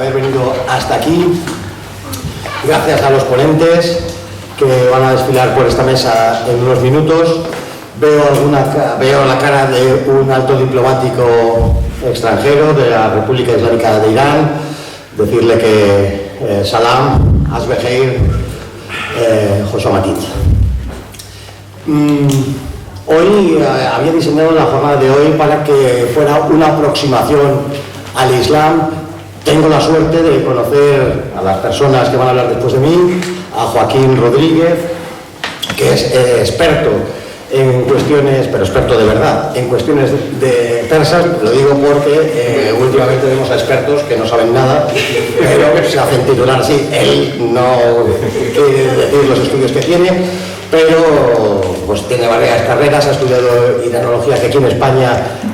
haber venido hasta aquí. Gracias a los ponentes que van a desfilar por esta mesa en unos minutos. Veo la cara de un alto diplomático extranjero de la República Islámica de Irán. Decirle que Salam, Asbeheir, Josamatit. Hoy había diseñado la jornada de hoy para que fuera una aproximación al Islam. Tengo la suerte de conocer a las personas que van a hablar después de mí, a Joaquín Rodríguez, que es experto en cuestiones, pero experto de verdad, en cuestiones de persas. Lo digo porque últimamente vemos a expertos que no saben nada, pero se hacen titular así. Él no quiere decir los estudios que tiene, pero pues tiene varias carreras, ha estudiado iranología, que aquí en España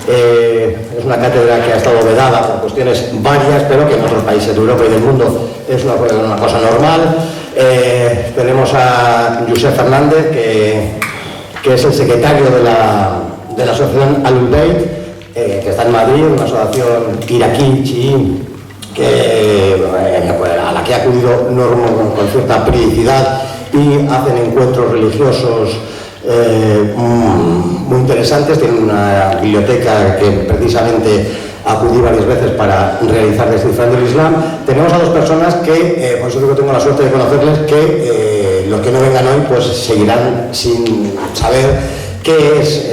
es una cátedra que ha estado vedada por cuestiones varias, pero que en otros países de Europa y del mundo es una cosa normal. Tenemos a Josep Fernández, que es el secretario de la asociación Ahlul Bayt, que está en Madrid, una asociación iraquí, chií, a la que ha acudido Normo con cierta periodicidad, y hacen encuentros religiosos muy interesantes. Tienen una biblioteca que precisamente acudí varias veces para realizar Descifrando el Islam. Tenemos a dos personas que, por eso digo que tengo la suerte de conocerles, que los que no vengan hoy pues seguirán sin saber qué es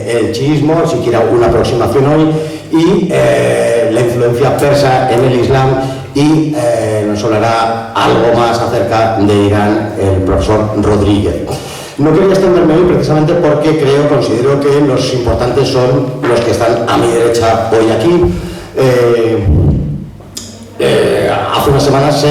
el chiismo, siquiera una aproximación hoy, y la influencia persa en el Islam, y nos hablará algo más acerca de Irán el profesor Rodríguez. No quería extenderme hoy precisamente porque considero que los importantes son los que están a mi derecha hoy aquí. Hace unas semanas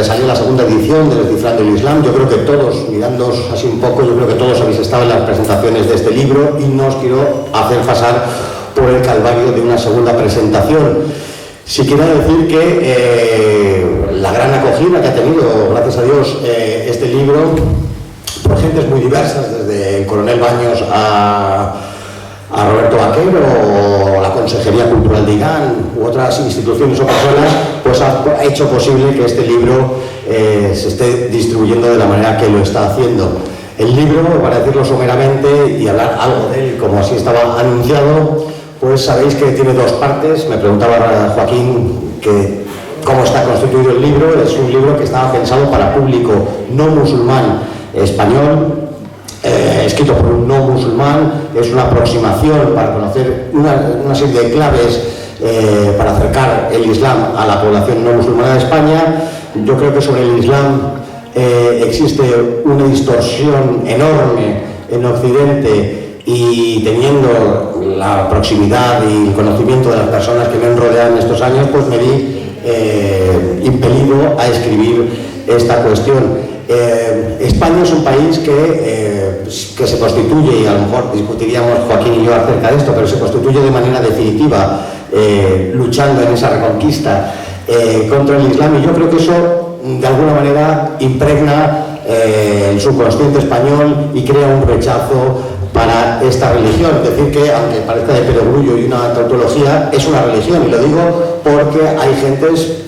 salió la segunda edición de Descifrando el Islam. Yo creo que todos, mirándoos así un poco, yo creo que todos habéis estado en las presentaciones de este libro, y no os quiero hacer pasar por el calvario de una segunda presentación. Sí quiero decir que la gran acogida que ha tenido, gracias a Dios, este libro, por gentes muy diversas, desde el coronel Baños a Roberto Vaquero, o la Consejería Cultural de Irán, u otras instituciones o personas, pues ha hecho posible que este libro se esté distribuyendo de la manera que lo está haciendo. El libro, para decirlo someramente y hablar algo de él, como así estaba anunciado, pues sabéis que tiene dos partes. Me preguntaba Joaquín que cómo está constituido el libro. Es un libro que estaba pensado para público no musulmán español, escrito por un no musulmán. Es una aproximación para conocer una serie de claves para acercar el Islam a la población no musulmana de España. Yo creo que sobre el Islam existe una distorsión enorme en Occidente, y teniendo la proximidad y el conocimiento de las personas que me han rodeado en estos años, pues me vi impelido a escribir esta cuestión. España es un país que se constituye, y a lo mejor discutiríamos Joaquín y yo acerca de esto, pero se constituye de manera definitiva luchando en esa reconquista contra el Islam, y yo creo que eso de alguna manera impregna el subconsciente español y crea un rechazo para esta religión. Es decir, que aunque parezca de perogrullo y una tautología, es una religión, y lo digo porque hay gentes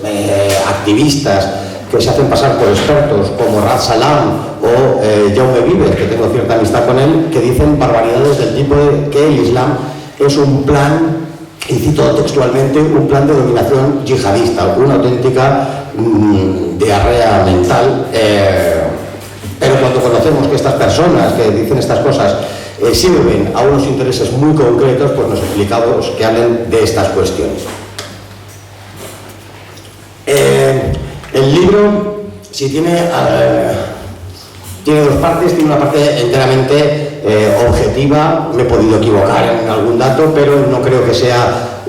activistas que se hacen pasar por expertos, como Ras Salam o Jaume Vives, que tengo cierta amistad con él, que dicen barbaridades del tipo de que el Islam es un plan, y cito textualmente, un plan de dominación yihadista, una auténtica diarrea mental. Pero cuando conocemos que estas personas que dicen estas cosas sirven a unos intereses muy concretos, pues nos explicamos que hablen de estas cuestiones. El libro, si tiene dos partes. Tiene una parte enteramente objetiva. Me he podido equivocar en algún dato, pero no creo que sea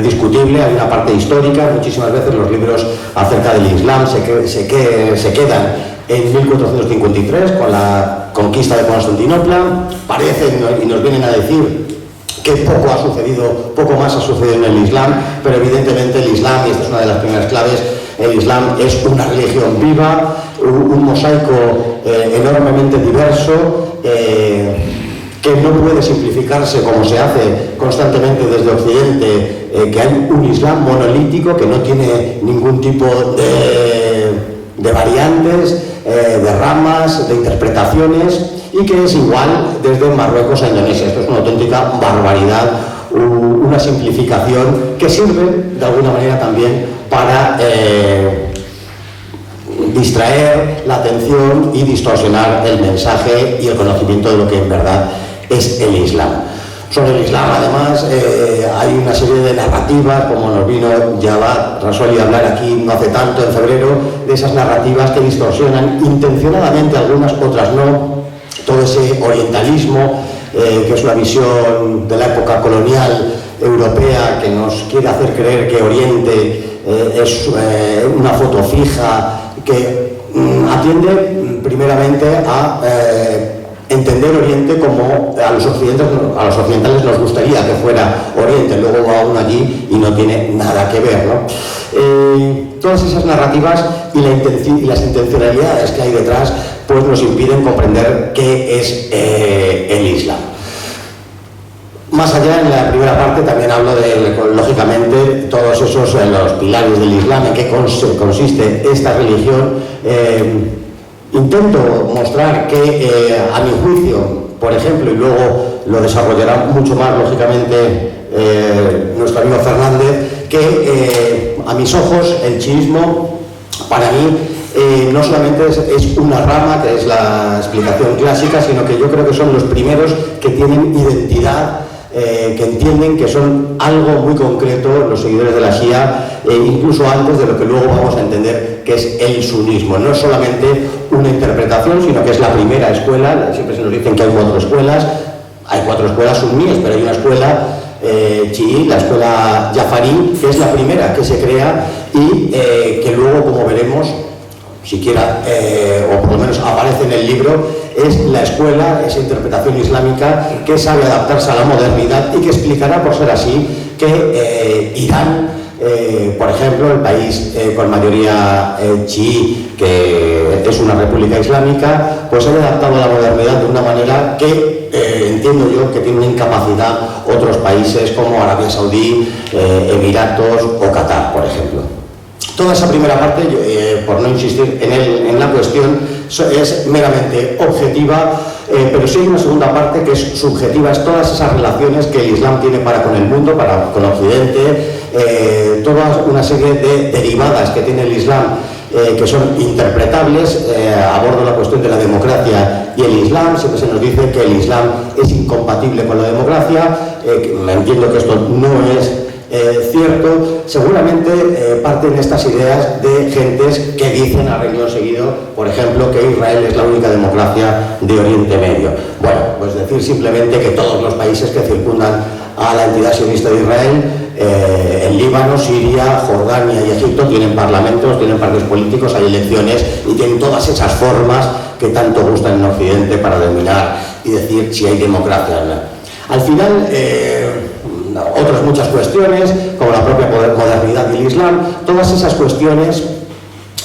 discutible. Hay una parte histórica. Muchísimas veces los libros acerca del Islam se quedan en 1453 con la conquista de Constantinopla. Parecen y nos vienen a decir que poco más ha sucedido en el Islam, pero evidentemente el Islam, y esta es una de las primeras claves, el Islam es una religión viva, un mosaico enormemente diverso, que no puede simplificarse como se hace constantemente desde Occidente que hay un Islam monolítico que no tiene ningún tipo de variantes, de ramas, de interpretaciones, y que es igual desde Marruecos a Indonesia. Esto es una auténtica barbaridad, una simplificación que sirve de alguna manera también para distraer la atención y distorsionar el mensaje y el conocimiento de lo que en verdad es el Islam. Sobre el Islam, además, hay una serie de narrativas, como nos vino Javad Rasoli a hablar aquí no hace tanto, en febrero, de esas narrativas que distorsionan intencionadamente, algunas, otras no, todo ese orientalismo, que es una visión de la época colonial europea que nos quiere hacer creer que Oriente es una foto fija, que atiende primeramente a entender Oriente como a los occidentales nos gustaría que fuera Oriente, luego va uno allí y no tiene nada que ver, ¿no? Todas esas narrativas y las intencionalidades que hay detrás pues nos impiden comprender qué es el Islam. Más allá, en la primera parte también hablo de, lógicamente, todos esos los pilares del Islam, en qué consiste esta religión. Intento mostrar que, a mi juicio, por ejemplo, y luego lo desarrollará mucho más, lógicamente, nuestro amigo Fernández, que a mis ojos el chiismo, para mí, no solamente es una rama, que es la explicación clásica, sino que yo creo que son los primeros que tienen identidad, que entienden que son algo muy concreto los seguidores de la Shia, incluso antes de lo que luego vamos a entender que es el sunismo. No es solamente una interpretación, sino que es la primera escuela. Siempre se nos dicen que hay cuatro escuelas suníes, pero hay una escuela chií, la escuela Jafarí, que es la primera que se crea y que luego, como veremos, siquiera, o por lo menos aparece en el libro, es la escuela, esa interpretación islámica que sabe adaptarse a la modernidad y que explicará, por ser así, que Irán, por ejemplo, el país con mayoría chií, que es una república islámica, pues se ha adaptado a la modernidad de una manera que entiendo yo que tienen incapacidad otros países como Arabia Saudí, Emiratos o Qatar, por ejemplo. Toda esa primera parte, por no insistir en la cuestión, es meramente objetiva, pero sí hay una segunda parte que es subjetiva, es todas esas relaciones que el Islam tiene para con el mundo, para con Occidente, toda una serie de derivadas que tiene el Islam que son interpretables. Abordo la cuestión de la democracia y el Islam. Siempre se nos dice que el Islam es incompatible con la democracia. Entiendo que esto no es cierto. Seguramente parten estas ideas de gentes que dicen a renglón seguido, por ejemplo, que Israel es la única democracia de Oriente Medio. Bueno, pues decir simplemente que todos los países que circundan a la entidad sionista de Israel, en Líbano, Siria, Jordania y Egipto, tienen parlamentos, tienen partidos políticos, hay elecciones y tienen todas esas formas que tanto gustan en Occidente para dominar y decir si hay democracia o no. Al final, otras muchas cuestiones, como la propia modernidad del Islam, todas esas cuestiones,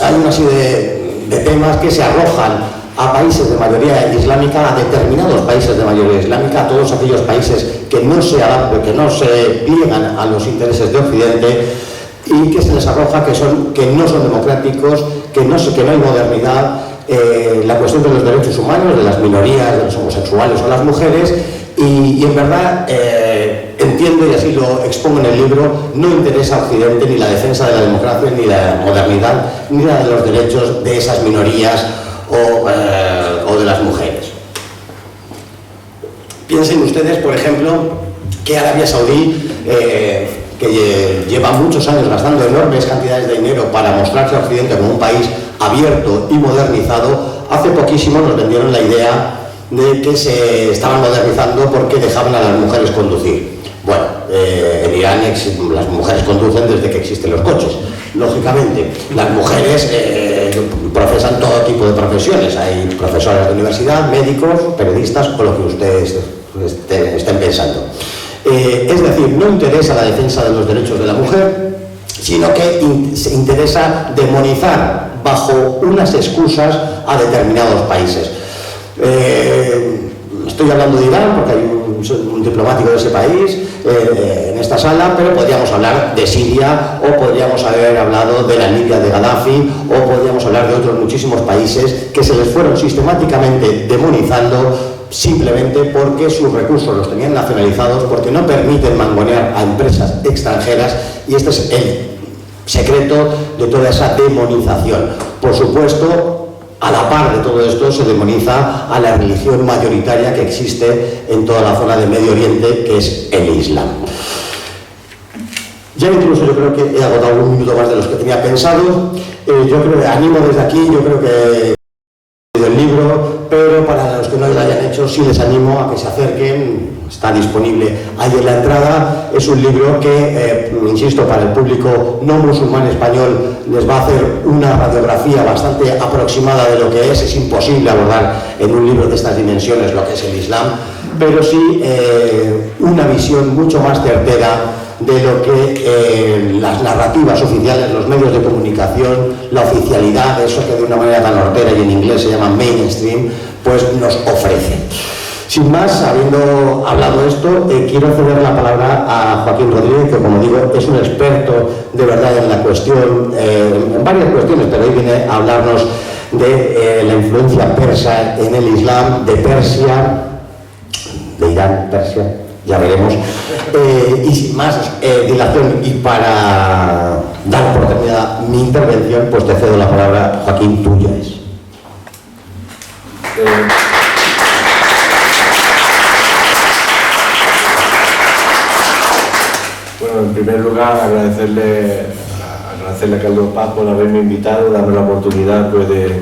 hay una serie de temas que se arrojan a países de mayoría islámica, a determinados países de mayoría islámica, a todos aquellos países que no se adaptan, que no se pliegan a los intereses de Occidente y que se les arroja que no son democráticos, que no hay modernidad, la cuestión de los derechos humanos, de las minorías, de los homosexuales o las mujeres, y en verdad entiendo, y así lo expongo en el libro, no interesa a Occidente ni la defensa de la democracia, ni la modernidad, ni la de los derechos de esas minorías o de las mujeres. Piensen ustedes, por ejemplo, que Arabia Saudí, que lleva muchos años gastando enormes cantidades de dinero para mostrarse a Occidente como un país abierto y modernizado, hace poquísimo nos vendieron la idea de que se estaban modernizando porque dejaban a las mujeres conducir. Bueno, en Irán las mujeres conducen desde que existen los coches. Lógicamente, las mujeres profesan todo tipo de profesiones. Hay profesoras de universidad, médicos, periodistas o lo que ustedes estén pensando. Es decir, no interesa la defensa de los derechos de la mujer, sino que se interesa demonizar bajo unas excusas a determinados países. Estoy hablando de Irán porque hay un diplomático de ese país en esta sala, pero podríamos hablar de Siria, o podríamos haber hablado de la Libia de Gaddafi, o podríamos hablar de otros muchísimos países que se les fueron sistemáticamente demonizando simplemente porque sus recursos los tenían nacionalizados, porque no permiten mangonear a empresas extranjeras, y este es el secreto de toda esa demonización. Por supuesto, a la par de todo esto se demoniza a la religión mayoritaria que existe en toda la zona del Medio Oriente, que es el Islam. Ya incluso yo creo que he agotado un minuto más de los que tenía pensado. Yo creo que animo desde aquí, yo creo que el libro, pero para los que no lo hayan hecho, sí les animo a que se acerquen. Está disponible ahí en la entrada. Es un libro que, insisto, para el público no musulmán español les va a hacer una radiografía bastante aproximada de lo que es. Es imposible abordar en un libro de estas dimensiones lo que es el Islam, pero sí una visión mucho más certera de lo que las narrativas oficiales, los medios de comunicación, la oficialidad, eso que de una manera tan hortera y en inglés se llama mainstream, pues nos ofrece. Sin más, habiendo hablado esto, quiero ceder la palabra a Joaquín Rodríguez, que como digo es un experto de verdad en la cuestión, en varias cuestiones, pero hoy viene a hablarnos de la influencia persa en el Islam, de Persia, de Irán, Persia, ya veremos. Y sin más dilación, y para dar por terminada mi intervención, pues te cedo la palabra, Joaquín, tuya es. Bueno, en primer lugar agradecerle a Carlos Paz por haberme invitado, darme la oportunidad pues, de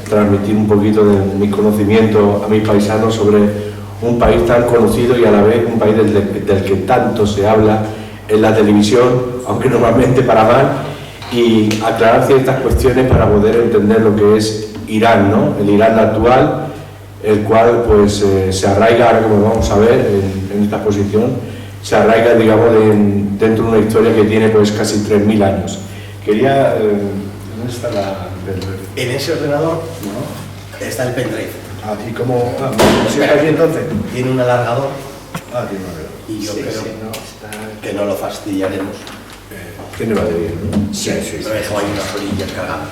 transmitir un poquito de mis conocimientos a mis paisanos sobre un país tan conocido y a la vez un país del que tanto se habla en la televisión, aunque normalmente para mal, y aclarar ciertas cuestiones para poder entender lo que es Irán, ¿no? El Irán actual, el cual pues se arraiga, ahora como vamos a ver en esta exposición, se arraiga, digamos, dentro de una historia que tiene pues casi 3.000 años. Quería... ¿dónde está la...? En ese ordenador no está el pendrive. Ah, ¿y cómo se está aquí entonces? Tiene un alargador. Ah, tiene un alargador. Y yo creo que no lo fastidiaremos. Tiene batería, ¿no? Sí. Lo dejo ahí unas orillas cargadas.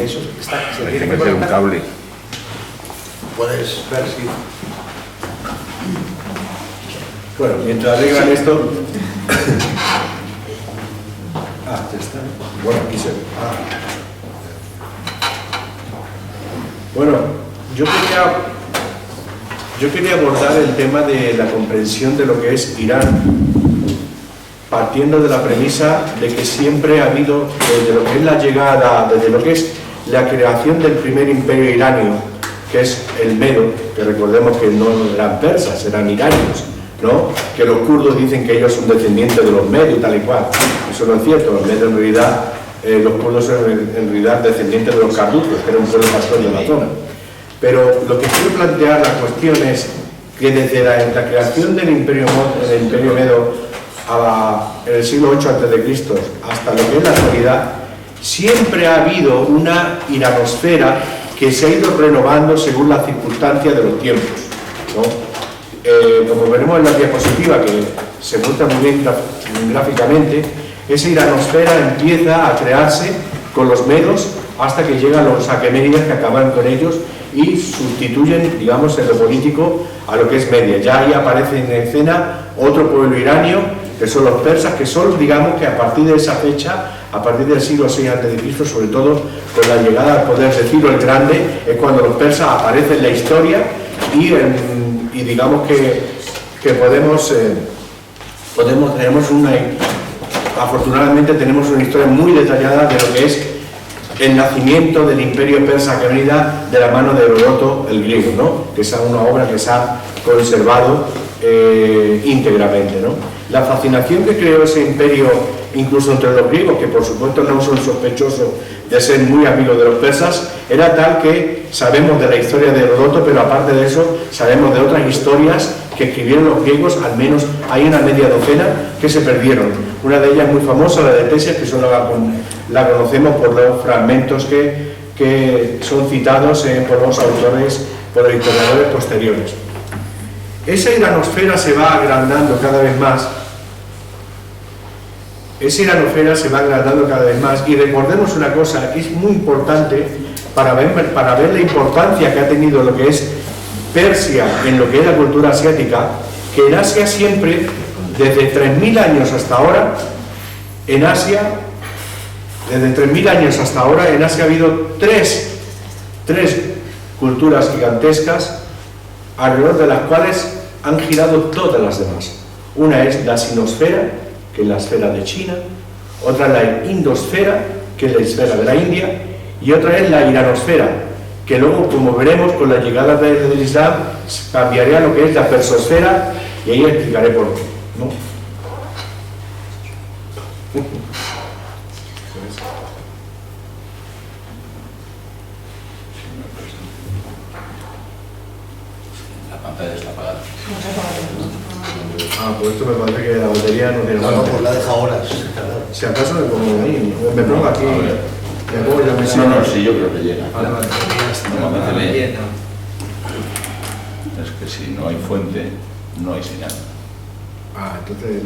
Eso está, se tiene que meter un cable. Puedes ver si... Bueno, mientras arreglan esto... Ah, ya está. Bueno, aquí se ve. Bueno, yo quería abordar el tema de la comprensión de lo que es Irán, partiendo de la premisa de que siempre ha habido, desde lo que es la llegada, desde lo que es la creación del primer imperio iranio, que es el Medo, que recordemos que no eran persas, eran iranios, ¿no? Que los kurdos dicen que ellos son descendientes de los Medos y tal y cual. Eso no es cierto, los Medos en realidad, los kurdos son en realidad descendientes de los carducos, que era un pueblo pastor de la zona. Pero lo que quiero plantear la cuestión es que desde la creación del imperio Medo en el siglo VIII a.C. hasta lo que es la actualidad, siempre ha habido una iranosfera que se ha ido renovando según las circunstancias de los tiempos, ¿no? Como veremos en la diapositiva, que se muestra muy bien gráficamente, esa iranosfera empieza a crearse con los medos hasta que llegan los aqueménidas, que acaban con ellos y sustituyen, digamos, en lo político a lo que es Media. Ya ahí aparece en escena otro pueblo iranio, que son los persas, que son, digamos, que a partir de esa fecha, a partir del siglo VI a.C., sobre todo con la llegada al poder de Ciro el Grande, es cuando los persas aparecen en la historia y digamos que afortunadamente tenemos una historia muy detallada de lo que es el nacimiento del imperio persa aqueménida de la mano de Heródoto el griego, ¿no? Que es una obra que se ha conservado íntegramente, ¿no? La fascinación que creó ese imperio, incluso entre los griegos, que por supuesto no son sospechosos de ser muy amigos de los persas, era tal que sabemos de la historia de Heródoto, pero aparte de eso sabemos de otras historias que escribieron los griegos, al menos hay una media docena que se perdieron. Una de ellas muy famosa, la de Tesias, que solo la conocemos por los fragmentos que son citados por los autores, por los historiadores posteriores. Esa iranosfera se va agrandando cada vez más. Esa iranosfera se va agrandando cada vez más. Y recordemos una cosa, es muy importante para ver la importancia que ha tenido lo que es Persia en lo que es la cultura asiática, que en Asia siempre, desde 3.000 años hasta ahora, en Asia, ha habido tres culturas gigantescas alrededor de las cuales han girado todas las demás. Una es la sinosfera, que es la esfera de China, otra es la indosfera, que es la esfera de la India, y otra es la iranosfera, que luego, como veremos, con la llegada del Islam, cambiaría lo que es la persosfera, y ahí explicaré por qué, ¿no? La pantalla está apagada. Ah, pues esto me parece que la batería no tiene No, nada. pues la deja horas. Si acaso me pongo ahí, me pongo aquí, me pongo yo me No, sí, yo creo que llega. Vale, vale. Normalmente es que si no hay fuente, no hay señal. Ah, entonces...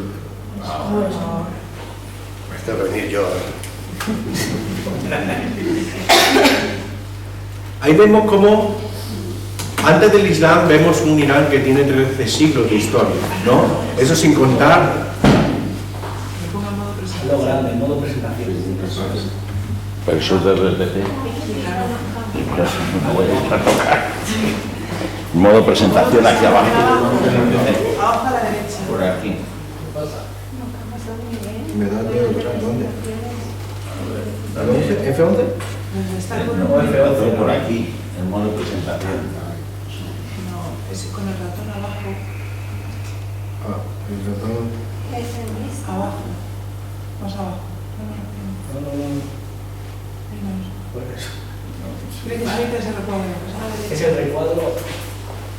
Tengo que venir yo. Ahí vemos cómo, antes del Islam, vemos un Irán que tiene 13 siglos de historia, ¿no? Eso sin contar... Lo grande, en modo presentación. Pero eso es de RPT. No voy a tocar. Modo presentación aquí abajo. Abajo a la derecha. Por aquí. ¿Me da miedo? ¿Dónde? ¿F11? ¿F11? No, por aquí, en modo presentación. No, es con el ratón abajo. Ah, el ratón... Abajo. Más abajo. Es el recuadro.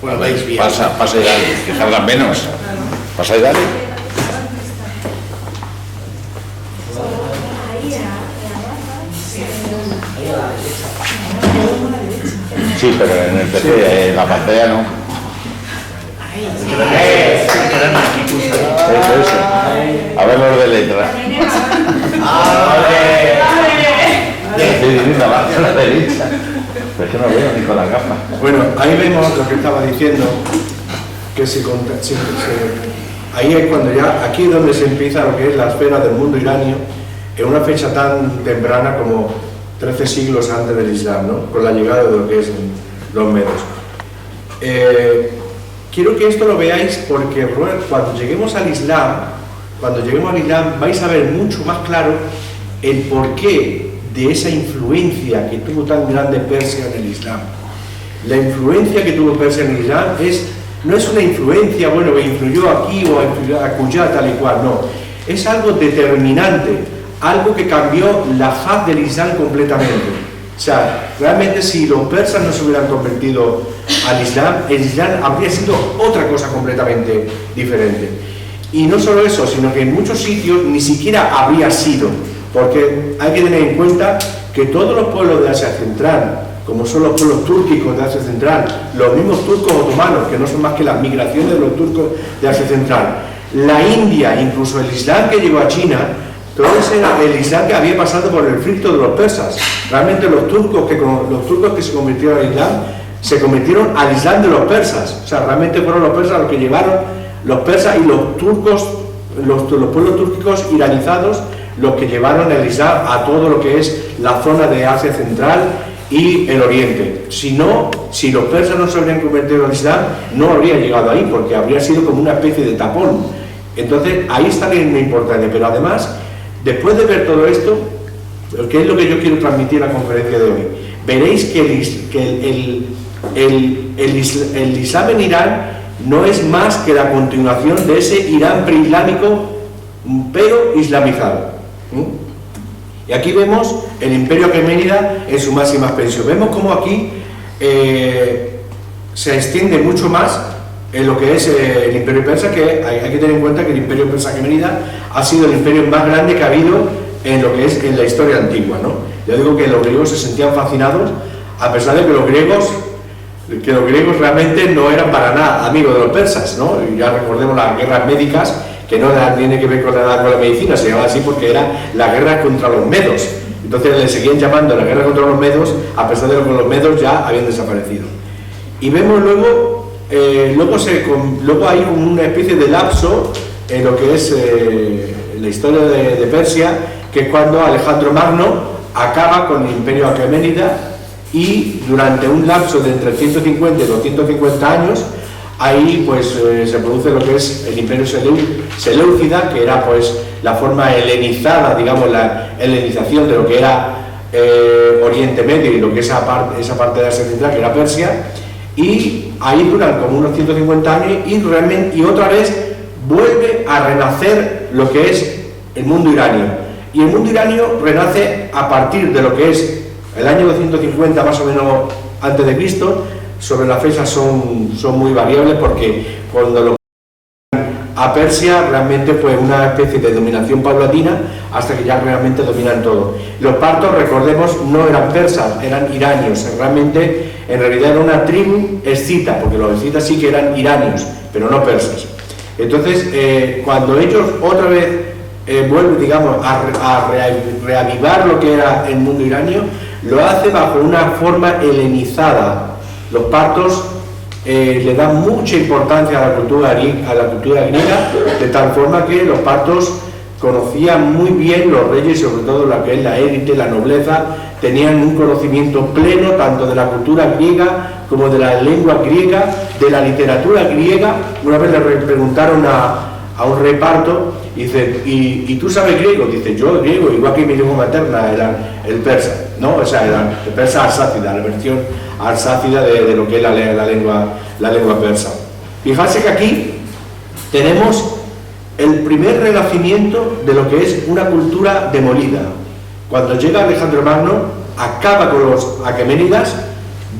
Bueno, veis bien. Pasa y dale, que tardan menos. Pasa y dale. Sí, pero en el PC, en la pantalla no. Eso. A ver los de letra. Sí, a la derecha. Pero es que no veo ni con la capa. Bueno, ahí vemos lo que estaba diciendo, que ahí es cuando ya, aquí es donde se empieza lo que es la esfera del mundo iranio, en una fecha tan temprana como 13 siglos antes del Islam, ¿no? Con la llegada de lo que es los medos. Quiero que esto lo veáis porque cuando lleguemos al Islam, vais a ver mucho más claro el porqué de esa influencia que tuvo tan grande Persia en el Islam. La influencia que tuvo Persia en el Islam no es una influencia, bueno, que influyó aquí o influyó acullá, tal y cual, no. Es algo determinante, algo que cambió la faz del Islam completamente. O sea, realmente si los persas no se hubieran convertido al Islam, el Islam habría sido otra cosa completamente diferente. Y no solo eso, sino que en muchos sitios ni siquiera habría sido, porque hay que tener en cuenta que todos los pueblos de Asia Central, como son los pueblos túrquicos de Asia Central, los mismos turcos otomanos, que no son más que las migraciones de los turcos de Asia Central, la India, incluso el Islam que llegó a China, todo ese era el Islam que había pasado por el filtro de los persas. Realmente los turcos que se convirtieron al Islam, se convirtieron al Islam de los persas. O sea, realmente fueron los persas los que llevaron, los persas y los turcos, los pueblos túrquicos iranizados, los que llevaron el Islam a todo lo que es la zona de Asia Central y el Oriente. Si los persas no se habrían convertido al Islam, no habría llegado ahí, porque habría sido como una especie de tapón. Entonces, ahí está la importancia. Pero además, después de ver todo esto, que es lo que yo quiero transmitir en la conferencia de hoy, veréis que el Islam en Irán no es más que la continuación de ese Irán preislámico, pero islamizado. Y aquí vemos el imperio aqueménida en su máxima expresión. Vemos cómo aquí se extiende mucho más en lo que es el imperio persa, que hay que tener en cuenta que el imperio persa aqueménida ha sido el imperio más grande que ha habido en lo que es en la historia antigua, ¿no? Yo digo que los griegos se sentían fascinados, a pesar de que los griegos realmente no eran para nada amigos de los persas, ¿no? Y ya recordemos las guerras médicas, que no tiene que ver con la medicina, se llama así porque era la guerra contra los medos. Entonces le seguían llamando la guerra contra los medos, a pesar de que los medos ya habían desaparecido. Y vemos luego hay como una especie de lapso en lo que es la historia de Persia, que es cuando Alejandro Magno acaba con el imperio aqueménida, y durante un lapso de entre 150 y 250 años, ahí pues se produce lo que es el imperio seleucida, que era pues la forma helenizada, digamos la helenización de lo que era Oriente Medio y lo que es esa parte de Asia Central, que era Persia, y ahí duran como unos 150 años y otra vez vuelve a renacer lo que es el mundo iranio. Y el mundo iranio renace a partir de lo que es el año 250 más o menos antes de Cristo. Sobre las fechas son muy variables, porque cuando lo a Persia realmente fue una especie de dominación paulatina hasta que ya realmente dominan todo. Los partos, recordemos, no eran persas, eran iranios. En realidad era una tribu escita, porque los escitas sí que eran iranios, pero no persas. Entonces, cuando ellos otra vez vuelven, digamos, a reavivar lo que era el mundo iranio, lo hace bajo una forma helenizada. Los partos le dan mucha importancia a la cultura griega, de tal forma que los partos conocían muy bien los reyes, sobre todo lo que es la élite, la nobleza, tenían un conocimiento pleno tanto de la cultura griega como de la lengua griega, de la literatura griega. Una vez le preguntaron a un reparto, dice, ¿y tú sabes griego? Dice, yo griego, igual que mi lengua materna era el persa, ¿no? O sea, el persa arsácida, la versión arsácida de lo que es la lengua persa. Fijarse que aquí tenemos el primer renacimiento de lo que es una cultura demolida. Cuando llega Alejandro Magno, acaba con los aqueménidas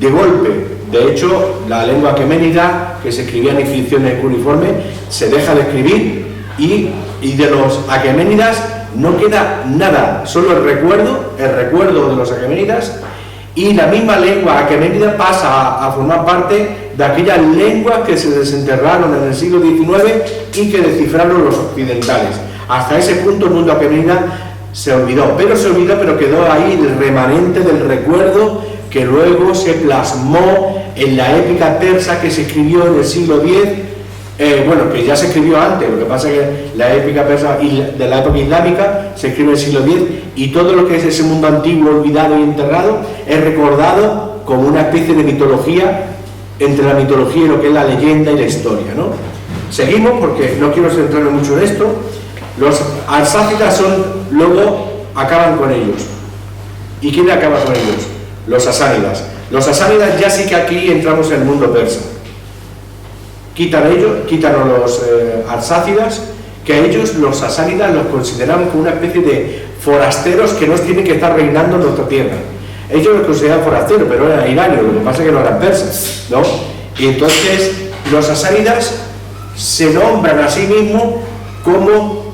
de golpe. De hecho, la lengua aqueménida, que se escribía en inscripciones cuneiformes, se deja de escribir, y de los aqueménidas no queda nada, solo el recuerdo de los aqueménidas, y la misma lengua aqueménida pasa a formar parte de aquellas lenguas que se desenterraron en el siglo XIX y que descifraron los occidentales. Hasta ese punto el mundo aqueménida se olvidó, pero quedó ahí el remanente del recuerdo, que luego se plasmó en la épica persa que se escribió en el siglo X, que ya se escribió antes. Lo que pasa es que la épica persa de la época islámica se escribe en el siglo X, y todo lo que es ese mundo antiguo olvidado y enterrado es recordado como una especie de mitología, entre la mitología y lo que es la leyenda y la historia, ¿no? Seguimos, porque no quiero centrarme mucho en esto. Los arsácidas luego acaban con ellos. ¿Y quién acaba con ellos? Los asánidas. Los asánidas ya sí que aquí entramos en el mundo persa. Quitan a los arsácidas, que a ellos los asánidas los consideraban como una especie de forasteros que no tienen que estar reinando en nuestra tierra. Ellos los consideraban forasteros, pero eran iranios, lo que pasa es que no eran persas, ¿no? Y entonces los asánidas se nombran a sí mismos como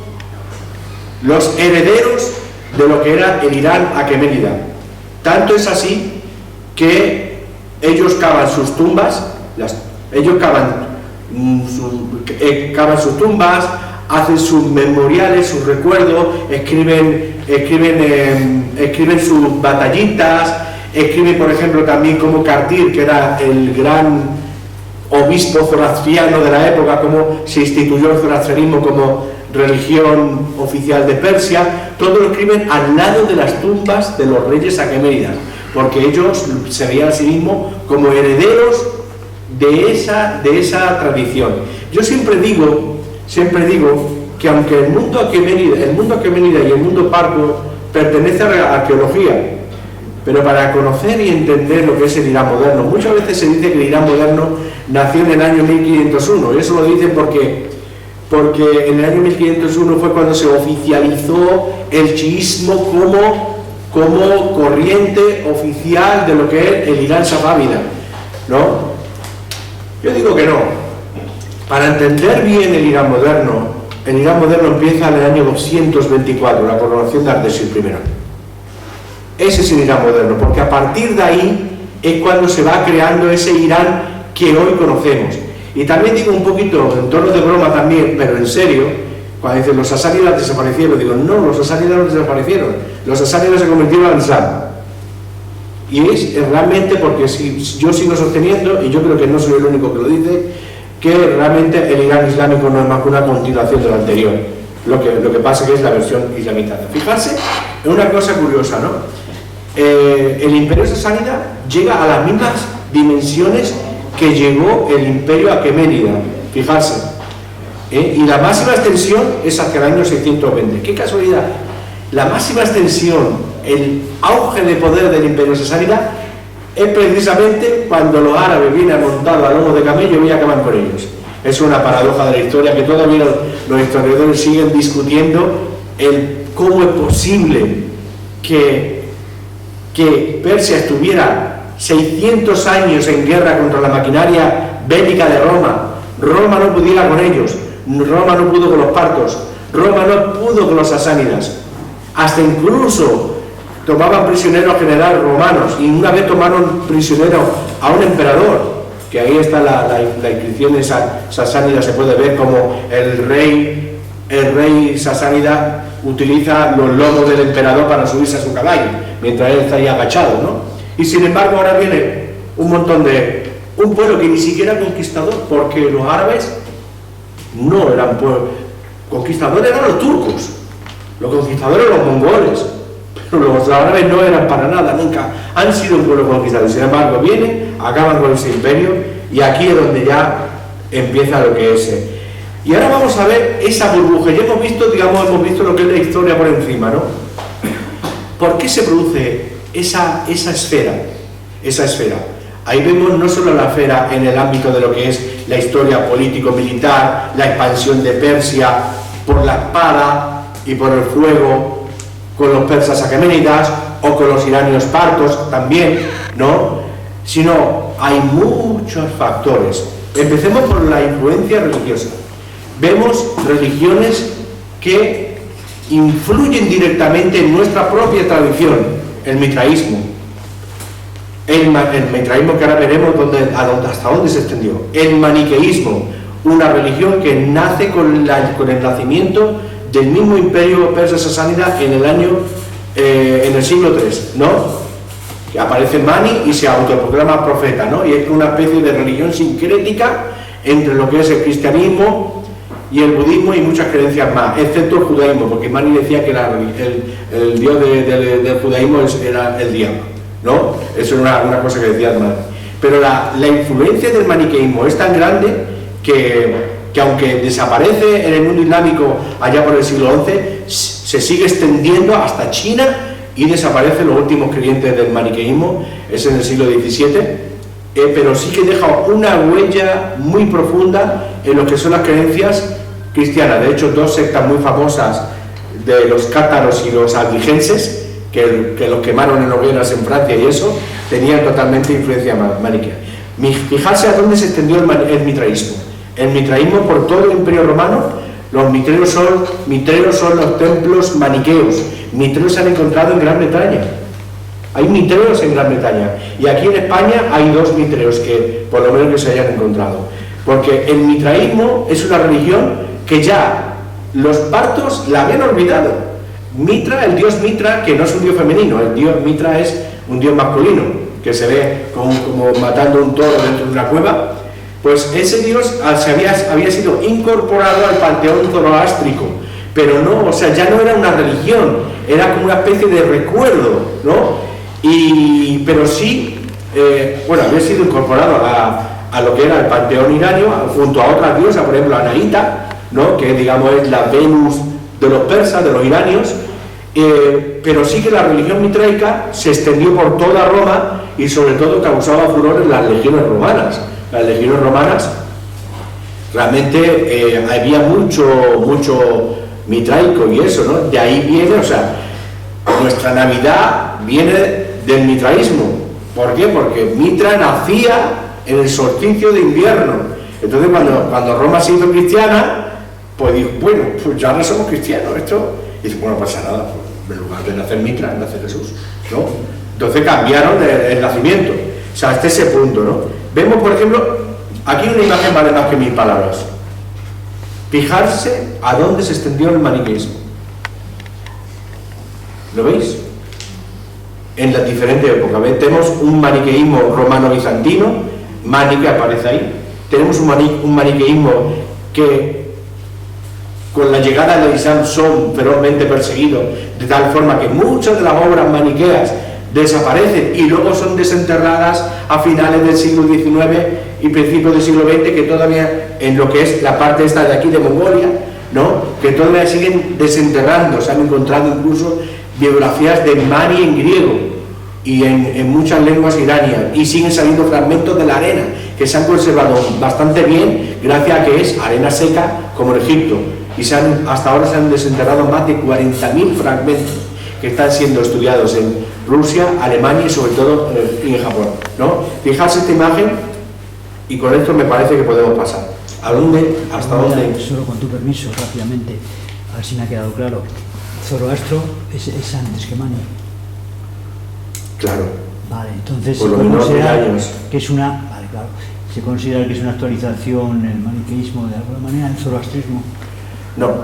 los herederos de lo que era el Irán aqueménida. Tanto es así que ellos cavan sus tumbas, cavan sus tumbas, hacen sus memoriales, sus recuerdos, escriben sus batallitas, escriben, por ejemplo, también como Kartir, que era el gran obispo zoroastriano de la época, cómo se instituyó el zoroastrianismo como religión oficial de Persia. Todo lo escriben al lado de las tumbas de los reyes aqueménidas, porque ellos se veían a sí mismos como herederos de esa tradición. Yo siempre digo que aunque el mundo aqueménida y el mundo parto pertenece a la arqueología, pero para conocer y entender lo que es el Irán moderno. Muchas veces se dice que el Irán moderno nació en el año 1501, y eso lo dicen porque en el año 1501 fue cuando se oficializó el chiismo como corriente oficial de lo que es el Irán safávida, ¿no? Yo digo que no. Para entender bien el Irán moderno empieza en el año 224, la coronación de Ardeshir I. Ese es el Irán moderno, porque a partir de ahí es cuando se va creando ese Irán que hoy conocemos. Y también digo un poquito, en tono de broma también, pero en serio, cuando dicen los sasánidas desaparecieron, digo, no, los sasánidas no desaparecieron, los sasánidas se convirtieron al Islam. Y es realmente porque yo sigo sosteniendo, y yo creo que no soy el único que lo dice, que realmente el Irán islámico no es más que una continuación de lo anterior. Lo que pasa que es la versión islamizada. Fijarse en una cosa curiosa, ¿no? El imperio sasánida llega a las mismas dimensiones que llegó el imperio aqueménida, fijarse, y la máxima extensión es hacia el año 620. ¡Qué casualidad! La máxima extensión, el auge de poder del imperio sasánida es precisamente cuando los árabes vienen montados a lomos de camello y acaban con ellos. Es una paradoja de la historia que todavía los historiadores siguen discutiendo cómo es posible que Persia estuviera 600 años en guerra contra la maquinaria bélica de Roma. Roma no pudiera con ellos, Roma no pudo con los partos, Roma no pudo con los sasánidas. Hasta incluso tomaban prisioneros generales romanos, y una vez tomaron prisionero a un emperador, que ahí está la inscripción de sasánida, se puede ver como el rey sasánida utiliza los lomos del emperador para subirse a su caballo, mientras él está ahí agachado, ¿no? Y sin embargo ahora viene un pueblo que ni siquiera era conquistador, porque los árabes no eran pueblos conquistadores, eran los turcos, los conquistadores los mongoles, pero los árabes no eran para nada, nunca han sido un pueblo conquistador. Sin embargo vienen, acaban con ese imperio, y aquí es donde ya empieza lo que es. Y ahora vamos a ver esa burbuja. Ya hemos visto lo que es la historia por encima, ¿no? ¿Por qué se produce esa esfera? Esa esfera. Ahí vemos no solo la esfera en el ámbito de lo que es la historia político-militar, la expansión de Persia por la espada y por el fuego con los persas aqueménidas o con los iranios partos también, ¿no? Sino hay muchos factores. Empecemos por la influencia religiosa. Vemos religiones que influyen directamente en nuestra propia tradición. El mitraísmo. El mitraísmo que ahora veremos hasta dónde se extendió. El maniqueísmo, una religión que nace con el nacimiento del mismo imperio persa sasánida en el siglo III, ¿no? Que aparece Mani y se autoproclama profeta, ¿no? Y es una especie de religión sincrética entre lo que es el cristianismo y el budismo y muchas creencias más, excepto el judaísmo, porque Mani decía que el dios del judaísmo era el diablo, ¿no? Eso era una cosa que decía Mani. Pero la influencia del maniqueísmo es tan grande que aunque desaparece en el mundo islámico allá por el siglo XI, se sigue extendiendo hasta China y desaparecen los últimos creyentes del maniqueísmo, es en el siglo XVII. Pero sí que deja una huella muy profunda en lo que son las creencias cristianas. De hecho, dos sectas muy famosas de los cátaros y los albigenses, que los quemaron en hogueras en Francia y eso, tenían totalmente influencia maniquea. Fijarse a dónde se extendió el mitraísmo. El mitraísmo por todo el Imperio Romano. Los mitreos son los templos maniqueos. Mitreos se han encontrado en Gran Bretaña. Hay mitreos en Gran Bretaña, y aquí en España hay dos mitreos que por lo menos que se hayan encontrado, porque el mitraísmo es una religión que ya los partos la habían olvidado. Mitra, el dios Mitra, que no es un dios femenino, el dios Mitra es un dios masculino, que se ve como matando un toro dentro de una cueva. Pues ese dios había sido incorporado al panteón zoroástrico, pero no, o sea, ya no era una religión, era como una especie de recuerdo, ¿no? Pero sí, había sido incorporado a lo que era el panteón iranio, junto a otras diosas, por ejemplo a Anaíta, ¿no? Que digamos es la Venus de los persas, de los iranios, pero sí que la religión mitraica se extendió por toda Roma y sobre todo causaba furor en las legiones romanas. Las legiones romanas realmente había mucho mitraico y eso, ¿no? De ahí viene, o sea, nuestra Navidad viene del mitraísmo. ¿Por qué? Porque Mitra nacía en el solsticio de invierno. Entonces cuando Roma se hizo cristiana, pues dijo, bueno, pues ya no somos cristianos, esto, y dice, bueno, no pasa nada, pues, en lugar de nacer Mitra, nace Jesús, ¿no? Entonces cambiaron el nacimiento, o sea, hasta ese punto, ¿no? Vemos, por ejemplo, aquí una imagen vale más que 1000 palabras. Fijarse a dónde se extendió el maniqueísmo. ¿Lo veis? En las diferentes épocas. Tenemos un maniqueísmo romano-bizantino, Mani, que aparece ahí. Tenemos un maniqueísmo que con la llegada del Islam son ferozmente perseguidos, de tal forma que muchas de las obras maniqueas desaparecen y luego son desenterradas a finales del siglo XIX y principios del siglo XX, que todavía en lo que es la parte esta de aquí de Mongolia, ¿no? Que todavía siguen desenterrando. Se han encontrado incluso biografías de Mani en griego y en muchas lenguas iranias, y siguen saliendo fragmentos de la arena que se han conservado bastante bien gracias a que es arena seca como en Egipto, y hasta ahora se han desenterrado más de 40.000 fragmentos que están siendo estudiados en Rusia, Alemania y sobre todo en Japón, ¿no? Fijarse esta imagen y con esto me parece que podemos pasar. ¿A dónde? ¿Hasta dónde? Solo con tu permiso, rápidamente, a ver si me ha quedado claro. Zoroastro es antes que Mani. Claro. Vale, entonces por se lo menos considera 1000 años. que es una... Vale, claro. Se considera que es una actualización el maniqueísmo de alguna manera, el zoroastrismo. No,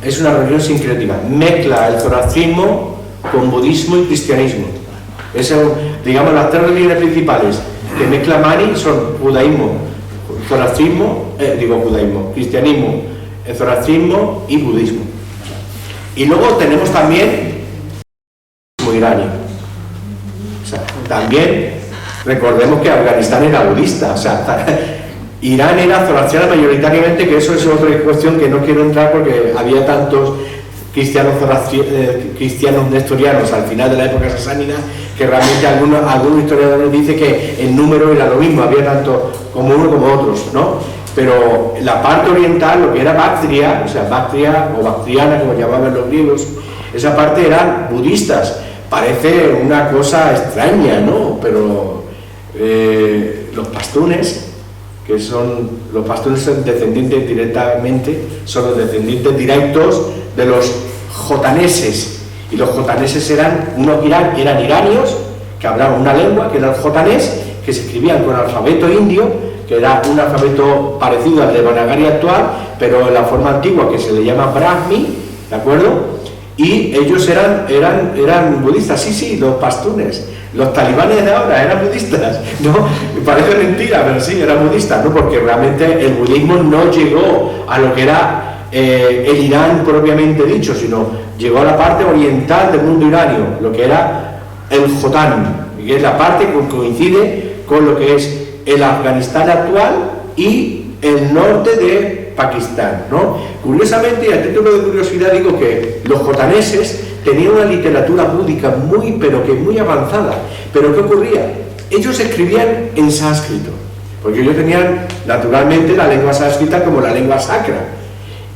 es una religión sincrética. Mezcla el zoroastrismo con budismo y cristianismo. Digamos, las tres religiones principales que mezcla Mani son judaísmo, cristianismo, el zoroastrismo y budismo. Y luego tenemos también el iranio. O sea, también recordemos que Afganistán era budista, o sea, Irán era zoroastriana mayoritariamente, que eso es otra cuestión que no quiero entrar porque había tantos cristianos nestorianos al final de la época sasánida que realmente algunos historiadores dicen que el número era lo mismo, había tanto como uno como otros, ¿no? Pero la parte oriental, lo que era Bactria, o sea, Bactria o Bactriana, como llamaban los griegos, esa parte eran budistas. Parece una cosa extraña, ¿no? Pero los pastunes, los pastunes son descendientes directamente, son los descendientes directos de los jotaneses, y los jotaneses eran iranios que hablaban una lengua que era el jotanés, que se escribían con alfabeto indio, que era un alfabeto parecido al de Devanagari actual, pero en la forma antigua, que se le llama Brahmi, ¿de acuerdo? Y ellos eran budistas. Sí, los pastunes, los talibanes de ahora eran budistas, ¿no? Parece mentira, pero sí, eran budistas, ¿no? Porque realmente el budismo no llegó a lo que era el Irán propiamente dicho, sino llegó a la parte oriental del mundo iranio, lo que era el Jotán, que es la parte que coincide con lo que es el Afganistán actual y el norte de Pakistán, ¿no? Curiosamente, y a título de curiosidad digo que los jotaneses tenían una literatura búdica muy avanzada. Pero ¿qué ocurría? Ellos escribían en sánscrito, porque ellos tenían naturalmente la lengua sánscrita como la lengua sacra.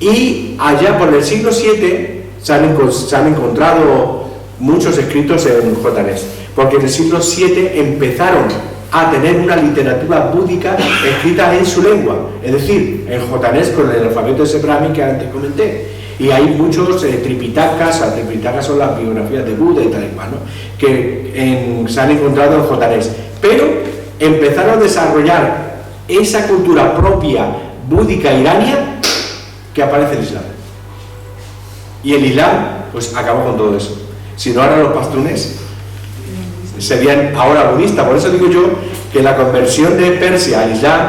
Y allá por el siglo VII se han encontrado muchos escritos en jotanés, porque en el siglo VII empezaron a tener una literatura búdica escrita en su lengua, es decir, en jotanés con el alfabeto ese Brahmi que antes comenté. Y hay muchos tripitakas son las biografías de Buda y tal y cual, ¿no? Que se han encontrado en jotanés. Pero empezaron a desarrollar esa cultura propia búdica irania que aparece el Islam. Y el Islam, pues acabó con todo eso. Si no, ahora los pastunes serían ahora budistas. Por eso digo yo que la conversión de Persia al Islam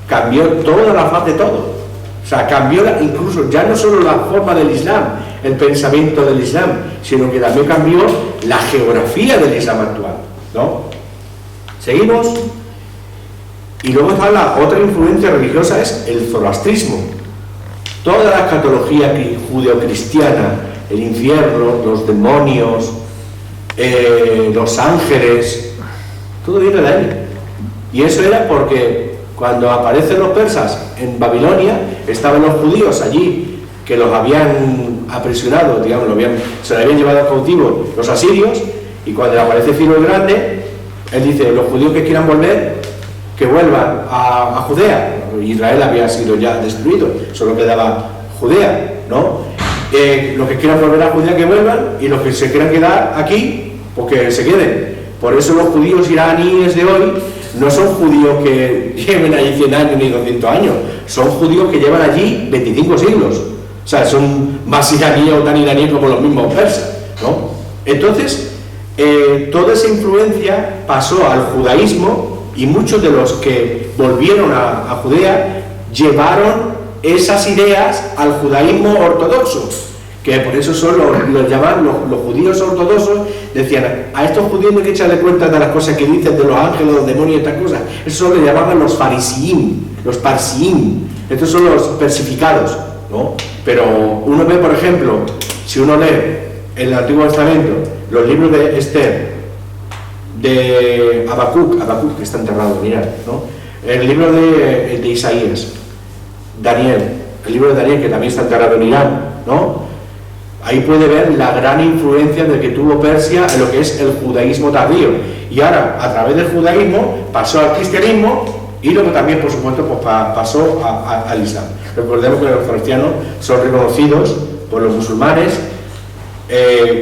cambió toda la faz de todo. O sea, cambió incluso ya no solo la forma del Islam, el pensamiento del Islam, sino que también cambió la geografía del Islam actual, ¿no? Seguimos. Y luego está la otra influencia religiosa, es el zoroastrismo. Toda la escatología judeocristiana el infierno, los demonios, los ángeles, todo viene de ahí. Y eso era porque cuando aparecen los persas en Babilonia, estaban los judíos allí, que los habían aprisionado, digamos, se los habían llevado cautivo los asirios, y cuando aparece Ciro el Grande, él dice, los judíos que quieran volver, que vuelvan a Judea. Israel había sido ya destruido, solo quedaba Judea, ¿no? Los que quieran volver a Judea que vuelvan, y los que se quieran quedar aquí, pues que se queden. Por eso los judíos iraníes de hoy no son judíos que lleven allí 100 años ni 200 años, son judíos que llevan allí 25 siglos. O sea, son más iraníes o tan iraníes como los mismos persas, ¿no? Entonces, toda esa influencia pasó al judaísmo, y muchos de los que volvieron a Judea llevaron esas ideas al judaísmo ortodoxo, que por eso son los llaman los judíos ortodoxos. Decían, a estos judíos no hay que echarle cuenta de las cosas que dicen de los ángeles, los demonios y estas cosas. Eso le llamaban los farisiín, los parsiín. Estos son los persificados, ¿no? Pero uno ve, por ejemplo, si uno lee en el Antiguo Testamento los libros de Esther, de Habacuc, que está enterrado, mirad, ¿no? El libro de Isaías, Daniel, el libro de Daniel, que también está enterrado en Irán, ¿no? Ahí puede ver la gran influencia de que tuvo Persia en lo que es el judaísmo tardío. Y ahora, a través del judaísmo, pasó al cristianismo, y luego también, por supuesto, pues pasó al Islam. Recordemos que los cristianos son reconocidos por los musulmanes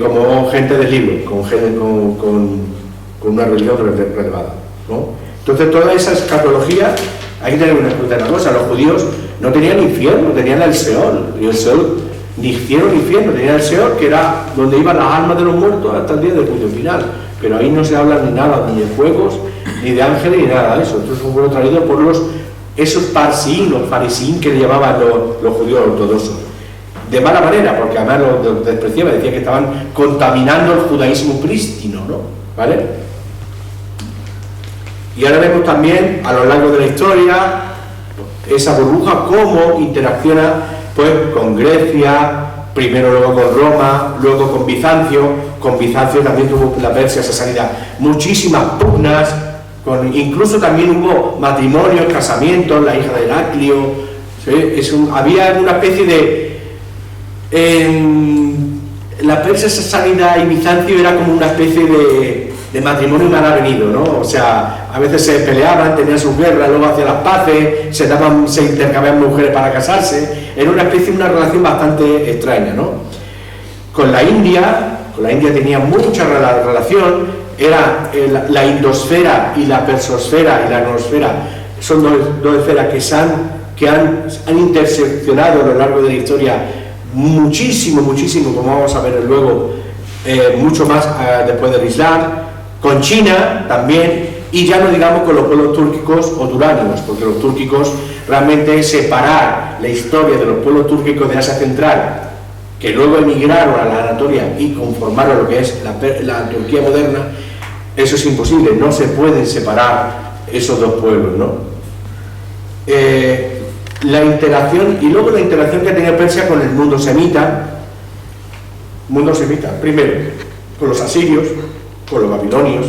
como gente del libro, con una religión revelada, ¿no? Entonces, toda esa escatología, hay que tener una cosa: los judíos no tenían infierno, tenían el Seol, y el Seol ni hicieron infierno, tenían el Seol, que era donde iban las almas de los muertos hasta el día del juicio final. Pero ahí no se habla ni nada, ni de fuegos, ni de ángeles, ni nada de eso. Entonces fue traído por esos parsiín, los farisín, que le llamaban los judíos ortodoxos. De mala manera, porque además los despreciaba, decía que estaban contaminando el judaísmo prístino, ¿no? ¿Vale? Y ahora vemos también, a lo largo de la historia, esa burbuja, cómo interacciona pues con Grecia, primero luego con Roma, luego con Bizancio. Con Bizancio también tuvo la Persia esa salida, muchísimas pugnas, incluso también hubo matrimonios, casamientos, la hija de Heraclio, ¿sí? Había una especie de... la Persia esa salida y Bizancio era como una especie de matrimonio mal avenido, ¿no? O sea, a veces se peleaban, tenían sus guerras, luego hacían las paces, se intercambiaban mujeres para casarse. Era una relación bastante extraña, ¿no? Con la India tenía mucha relación. Era la indosfera y la persosfera y la noosfera, son dos esferas que han interseccionado a lo largo de la historia muchísimo, como vamos a ver luego, mucho más después del Islam. Con China también, y ya no digamos con los pueblos túrquicos o turánicos, porque los túrquicos, realmente separar la historia de los pueblos túrquicos de Asia Central, que luego emigraron a la Anatolia y conformaron lo que es la Turquía moderna, eso es imposible, no se pueden separar esos dos pueblos, ¿no? La interacción, y luego la interacción que tenía Persia con el mundo semita, primero con los asirios, con los babilonios,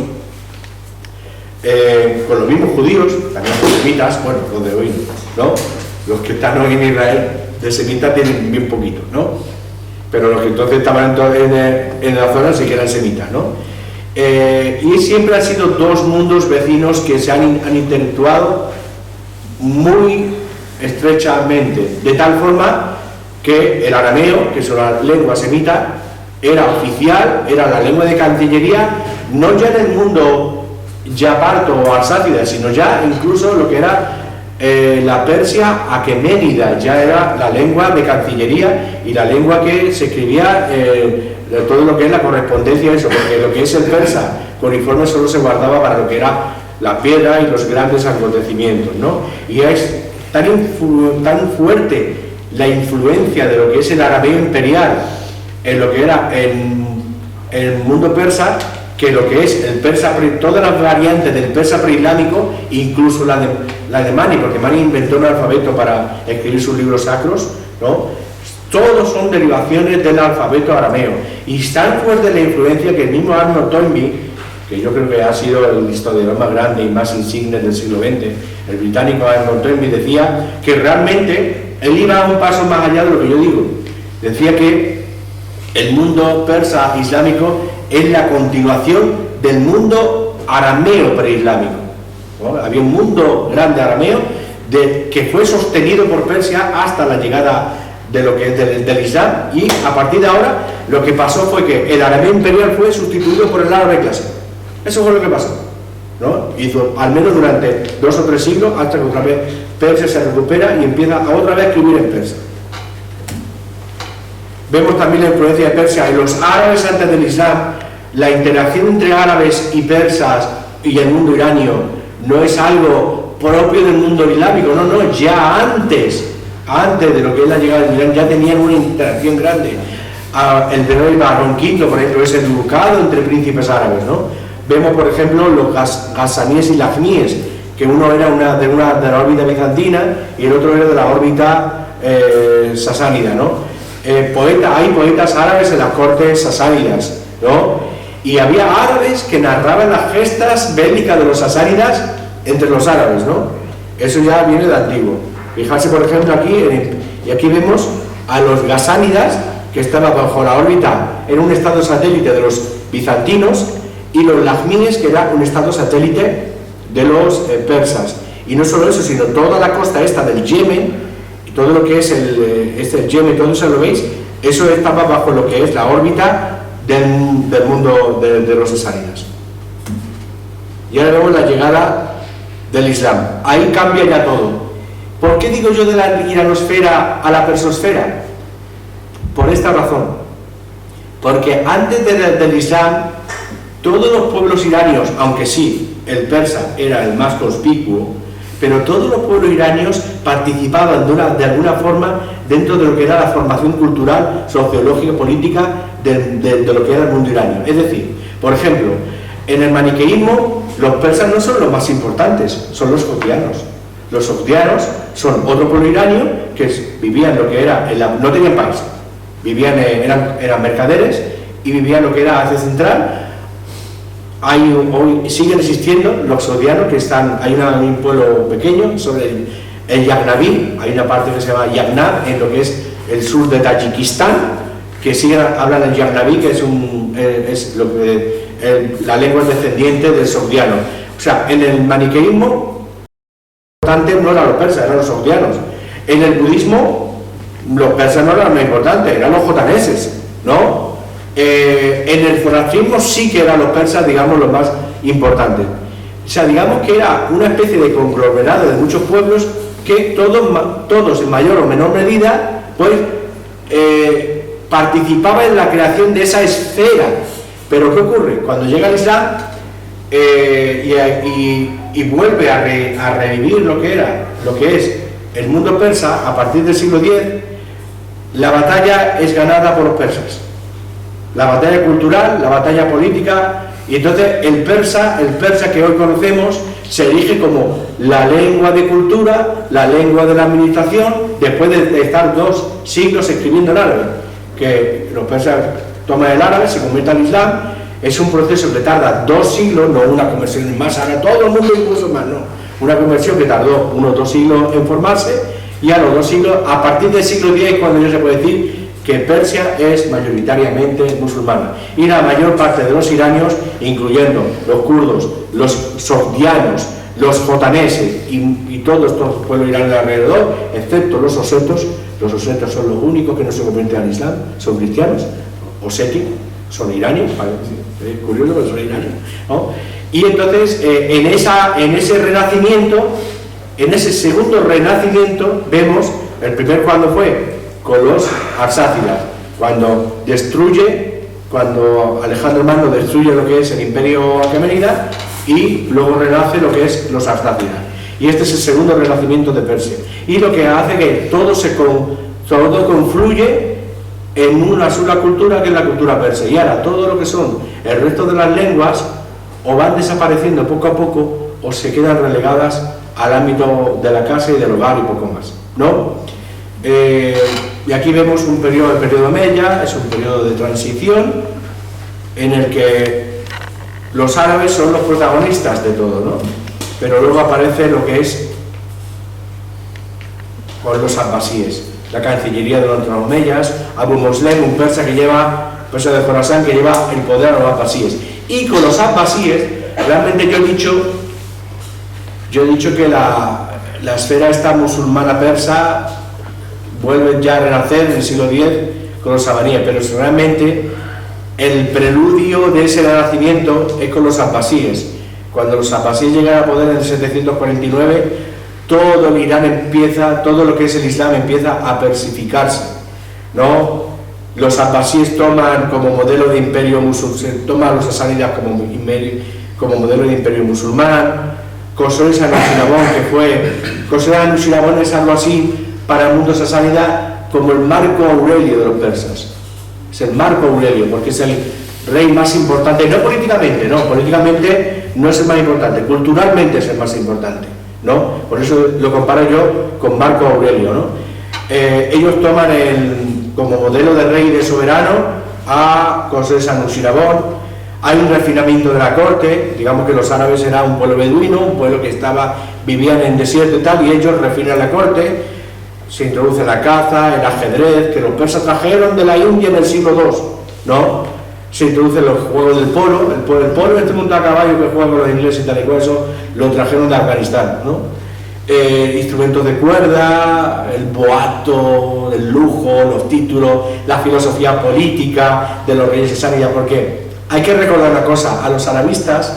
con los mismos judíos, también los semitas, bueno, los de hoy, ¿no? Los que están hoy en Israel de semitas tienen bien poquito, ¿no? Pero los que entonces estaban en la zona sí que eran semitas, ¿no? Y siempre han sido dos mundos vecinos que se han interactuado muy estrechamente, de tal forma que el arameo, que es la lengua semita, era oficial, era la lengua de cancillería, no ya en el mundo ya parto o alsácida, sino ya incluso lo que era la Persia aqueménida, ya era la lengua de cancillería y la lengua que se escribía todo lo que es la correspondencia, eso, porque lo que es el persa cuneiforme solo se guardaba para lo que era la piedra y los grandes acontecimientos, ¿no? Y es tan fuerte la influencia de lo que es el arameo imperial en lo que era el mundo persa, que lo que es el persa, todas las variantes del persa preislámico, incluso la de Mani, porque Mani inventó un alfabeto para escribir sus libros sacros, ¿no? todos son derivaciones del alfabeto arameo, y tan fuerte la influencia que el mismo Arnold Toynbee, que yo creo que ha sido el historiador más grande y más insigne del siglo XX, el británico Arnold Toynbee, decía que realmente él iba un paso más allá de lo que yo digo. Decía que el mundo persa islámico es la continuación del mundo arameo preislámico, ¿no? Había un mundo grande arameo que fue sostenido por Persia hasta la llegada de lo que es del Islam, y a partir de ahora lo que pasó fue que el arameo imperial fue sustituido por el árabe clásico. Eso fue lo que pasó, ¿no? Hizo al menos durante 2 o 3 siglos, hasta que otra vez Persia se recupera y empieza a otra vez a escribir en persa. Vemos también la influencia de Persia en los árabes antes del Islam. La interacción entre árabes y persas y el mundo iranio no es algo propio del mundo islámico, no, ya antes de lo que es la llegada del Islam ya tenían una interacción grande. El rey Barronquito, por ejemplo, es educado entre príncipes árabes, ¿no? Vemos, por ejemplo, los gasaníes y lajmíes, que uno era de la órbita bizantina y el otro era de la órbita sasánida, ¿no? Hay poetas árabes en las cortes sasánidas, ¿no? Y había árabes que narraban las gestas bélicas de los sasánidas entre los árabes, ¿no? Eso ya viene de antiguo. Fijarse, por ejemplo, aquí vemos a los gasánidas, que estaban bajo la órbita en un estado satélite de los bizantinos, y los lajmíes, que era un estado satélite de los persas. Y no solo eso, sino toda la costa esta del Yemen, y todo lo que es el Yemen, todo eso lo veis, eso estaba bajo lo que es la órbita del mundo de los sasánidas. Y ahora vemos la llegada del Islam. Ahí cambia ya todo. ¿Por qué digo yo de la iranosfera a la persosfera? Por esta razón. Porque antes del Islam, todos los pueblos iranios, aunque sí, el persa era el más conspicuo, pero todos los pueblos iranios participaban de alguna forma dentro de lo que era la formación cultural, sociológica, política de lo que era el mundo iranio. Es decir, por ejemplo, en el maniqueísmo, los persas no son los más importantes, son los sogdianos. Los sogdianos son otro pueblo iranio que vivían lo que era, no tenían país, eran mercaderes y vivían lo que era Asia Central. Hoy siguen existiendo los sogdianos que están, hay un pueblo pequeño sobre el Yagnaví, hay una parte que se llama Yagnav en lo que es el sur de Tayikistán, que hablan el Yagnaví, que la lengua descendiente del sogdiano. O sea, en el maniqueísmo importante no eran los persas, eran los sogdianos. En el budismo los persas no eran los más importantes, eran los jotaneses, ¿no? En el zoroastrismo sí que eran los persas, digamos, los más importantes. O sea, digamos que era una especie de conglomerado de muchos pueblos que todos en mayor o menor medida, pues, participaban en la creación de esa esfera. Pero ¿qué ocurre? Cuando llega el Islam y vuelve a revivir lo que es el mundo persa a partir del siglo X, la batalla es ganada por los persas. La batalla cultural, la batalla política, y entonces el persa que hoy conocemos se erige como la lengua de cultura, la lengua de la administración, después de estar 2 siglos escribiendo en árabe, que los persas toman el árabe, se convierten al Islam. Es un proceso que tarda 2 siglos, no una conversión más árabe, todo el mundo incluso más, no, una conversión que tardó unos 2 siglos en formarse, y a los 2 siglos, a partir del siglo X, cuando ya se puede decir que Persia es mayoritariamente musulmana, y la mayor parte de los iranios, incluyendo los kurdos, los sogdianos, los jotaneses y todos estos pueblos iraníes de alrededor, excepto los osetos son los únicos que no se convierten al Islam, son cristianos, osetis, son iranios, es curioso que son iranios, ¿no? Y entonces en ese renacimiento, en ese segundo renacimiento, vemos el primer cuando fue con los arsácidas, cuando Alejandro el Magno destruye lo que es el imperio aquemenida, y luego renace lo que es los arsácidas. Y este es el segundo renacimiento de Persia, y lo que hace que todo confluye en una sola cultura, que es la cultura persa. Y ahora todo lo que son el resto de las lenguas o van desapareciendo poco a poco o se quedan relegadas al ámbito de la casa y del hogar y poco más, ¿no? Y aquí vemos un periodo, el periodo Omeya, es un periodo de transición en el que los árabes son los protagonistas de todo, ¿no? Pero luego aparece lo que es con los abbasíes, la cancillería de los omeyas, Abu Moslem, un persa que lleva, persa de Jorasán, que lleva el poder a los abbasíes. Y con los abbasíes, realmente yo he dicho que la esfera esta musulmana persa vuelve ya a renacer en el siglo X con los sabaníes, pero realmente el preludio de ese renacimiento es con los abbasíes. Cuando los abbasíes llegan al poder en el 749, todo el Irán empieza, todo lo que es el Islam empieza a persificarse, ¿no? Los abbasíes toman como modelo de imperio musulmán, toman los sasánidas como modelo de imperio musulmán. Khosrou Anushirabón, Khosrou Anushirabón es algo así para el mundo sasánida como el Marco Aurelio de los persas. Es el Marco Aurelio, porque es el rey más importante, no políticamente, no es el más importante, culturalmente es el más importante, ¿no? Por eso lo comparo yo con Marco Aurelio, ¿no? Ellos toman como modelo de rey y de soberano a Khosrou Anushirabón. Hay un refinamiento de la corte, digamos que los árabes eran un pueblo beduino, un pueblo que vivían en desierto y tal, y ellos refinan la corte, se introduce la caza, el ajedrez, que los persas trajeron de la India en el siglo II, ¿no? Se introducen los juegos del polo, el polo, este monta a caballo que juegan con los ingleses y tal y cual, eso lo trajeron de Afganistán, ¿no? Instrumentos de cuerda, el boato, el lujo, los títulos, la filosofía política de los reyes sasánidas, porque hay que recordar una cosa, a los arabistas,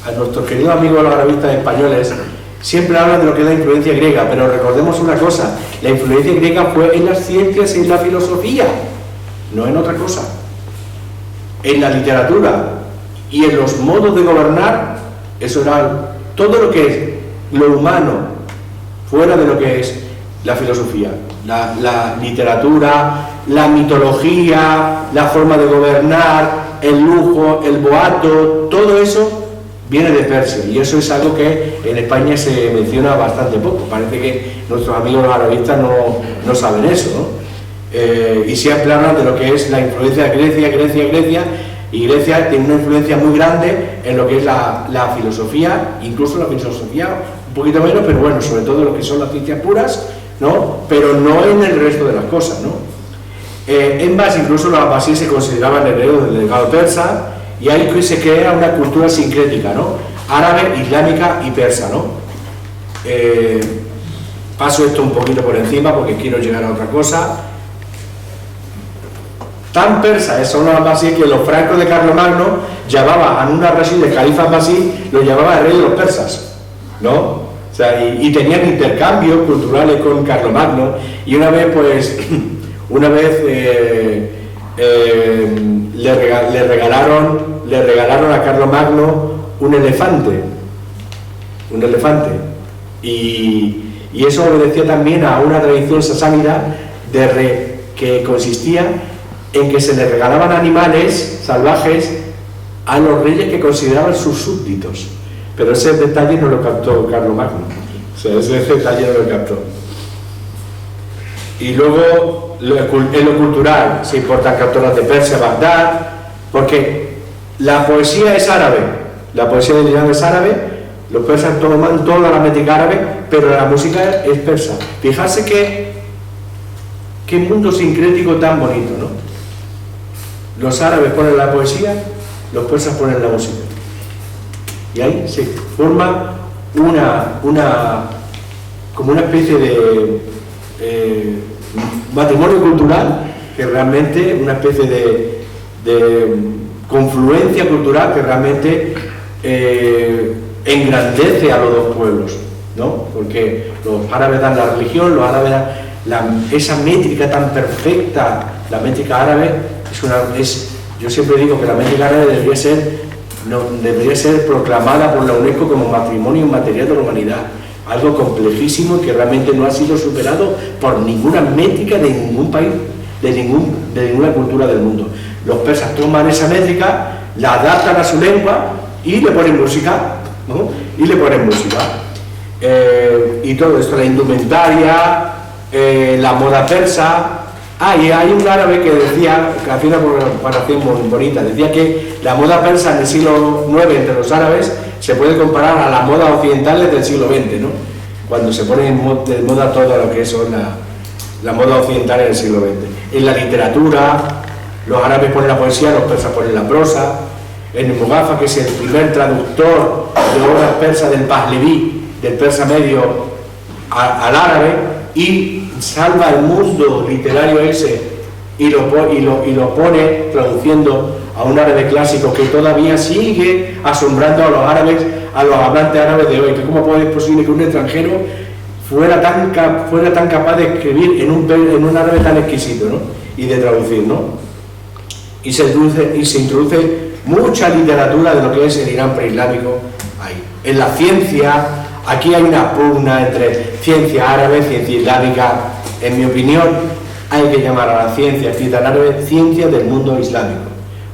a nuestros queridos amigos los arabistas españoles, siempre hablan de lo que es la influencia griega, pero recordemos una cosa, la influencia griega fue en las ciencias y en la filosofía, no en otra cosa, en la literatura y en los modos de gobernar. Eso era todo lo que es lo humano, fuera de lo que es la filosofía, la literatura, la mitología, la forma de gobernar, el lujo, el boato, todo eso viene de Persia, y eso es algo que en España se menciona bastante poco. Parece que nuestros amigos los arabistas no saben eso, ¿no? Y siempre hablan de lo que es la influencia de Grecia, y Grecia tiene una influencia muy grande en lo que es la filosofía, incluso la filosofía un poquito menos, pero bueno, sobre todo lo que son las ciencias puras, ¿no? Pero no en el resto de las cosas, ¿no? En base, incluso los abbasíes se consideraban herederos del legado persa, y ahí se crea una cultura sincrética, ¿no? Árabe, islámica y persa, ¿no? Paso esto un poquito por encima porque quiero llegar a otra cosa. Tan persa son los abbasíes que los francos de Carlomagno llamaban a Harun al-Rashid, el califa abbasí, lo llamaba el rey de los persas, ¿no? O sea, y tenían intercambios culturales con Carlomagno, y una vez le regalaron a Carlomagno un elefante, y eso obedecía también a una tradición sasánida que consistía en que se le regalaban animales salvajes a los reyes que consideraban sus súbditos, pero ese detalle no lo captó Carlomagno, o sea, ese detalle no lo captó. Y luego en lo cultural se importan capturas de Persia, Bagdad, porque la poesía es árabe, la poesía del Irán es árabe, los persas toman toda la métrica árabe, pero la música es persa. Fijarse qué mundo sincrético tan bonito, ¿no? Los árabes ponen la poesía, los persas ponen la música, y ahí se forma como una especie de matrimonio cultural, que realmente una especie de confluencia cultural que realmente engrandece a los dos pueblos, ¿no? Porque los árabes dan la religión, los árabes dan esa métrica tan perfecta. La métrica árabe yo siempre digo que la métrica árabe debería ser proclamada por la UNESCO como patrimonio inmaterial de la humanidad, algo complejísimo que realmente no ha sido superado por ninguna métrica de ningún país, de ninguna cultura del mundo. Los persas toman esa métrica, la adaptan a su lengua y le ponen música, ¿no? Y todo esto, la indumentaria, la moda persa, Y hay un árabe que decía, que hacía una comparación muy bonita, decía que la moda persa en el siglo IX entre los árabes se puede comparar a la moda occidental desde el siglo XX, ¿no? Cuando se pone de moda todo lo que son la moda occidental en el siglo XX. En la literatura, los árabes ponen la poesía, los persas ponen la prosa. En el Mugafa, que es el primer traductor de obras persas del Pahleví, del persa medio al árabe, y salva el mundo literario ese y lo pone traduciendo a un árabe clásico que todavía sigue asombrando a los árabes, a los hablantes árabes de hoy. Que ¿cómo puede ser posible que un extranjero fuera tan capaz de escribir en un árabe tan exquisito, ¿no? Y de traducir, ¿no? Y se introduce mucha literatura de lo que es el Irán preislámico ahí. En la ciencia, aquí hay una pugna entre ciencia árabe, ciencia islámica. En mi opinión, hay que llamar a la ciencia escrita en árabe ciencia del mundo islámico,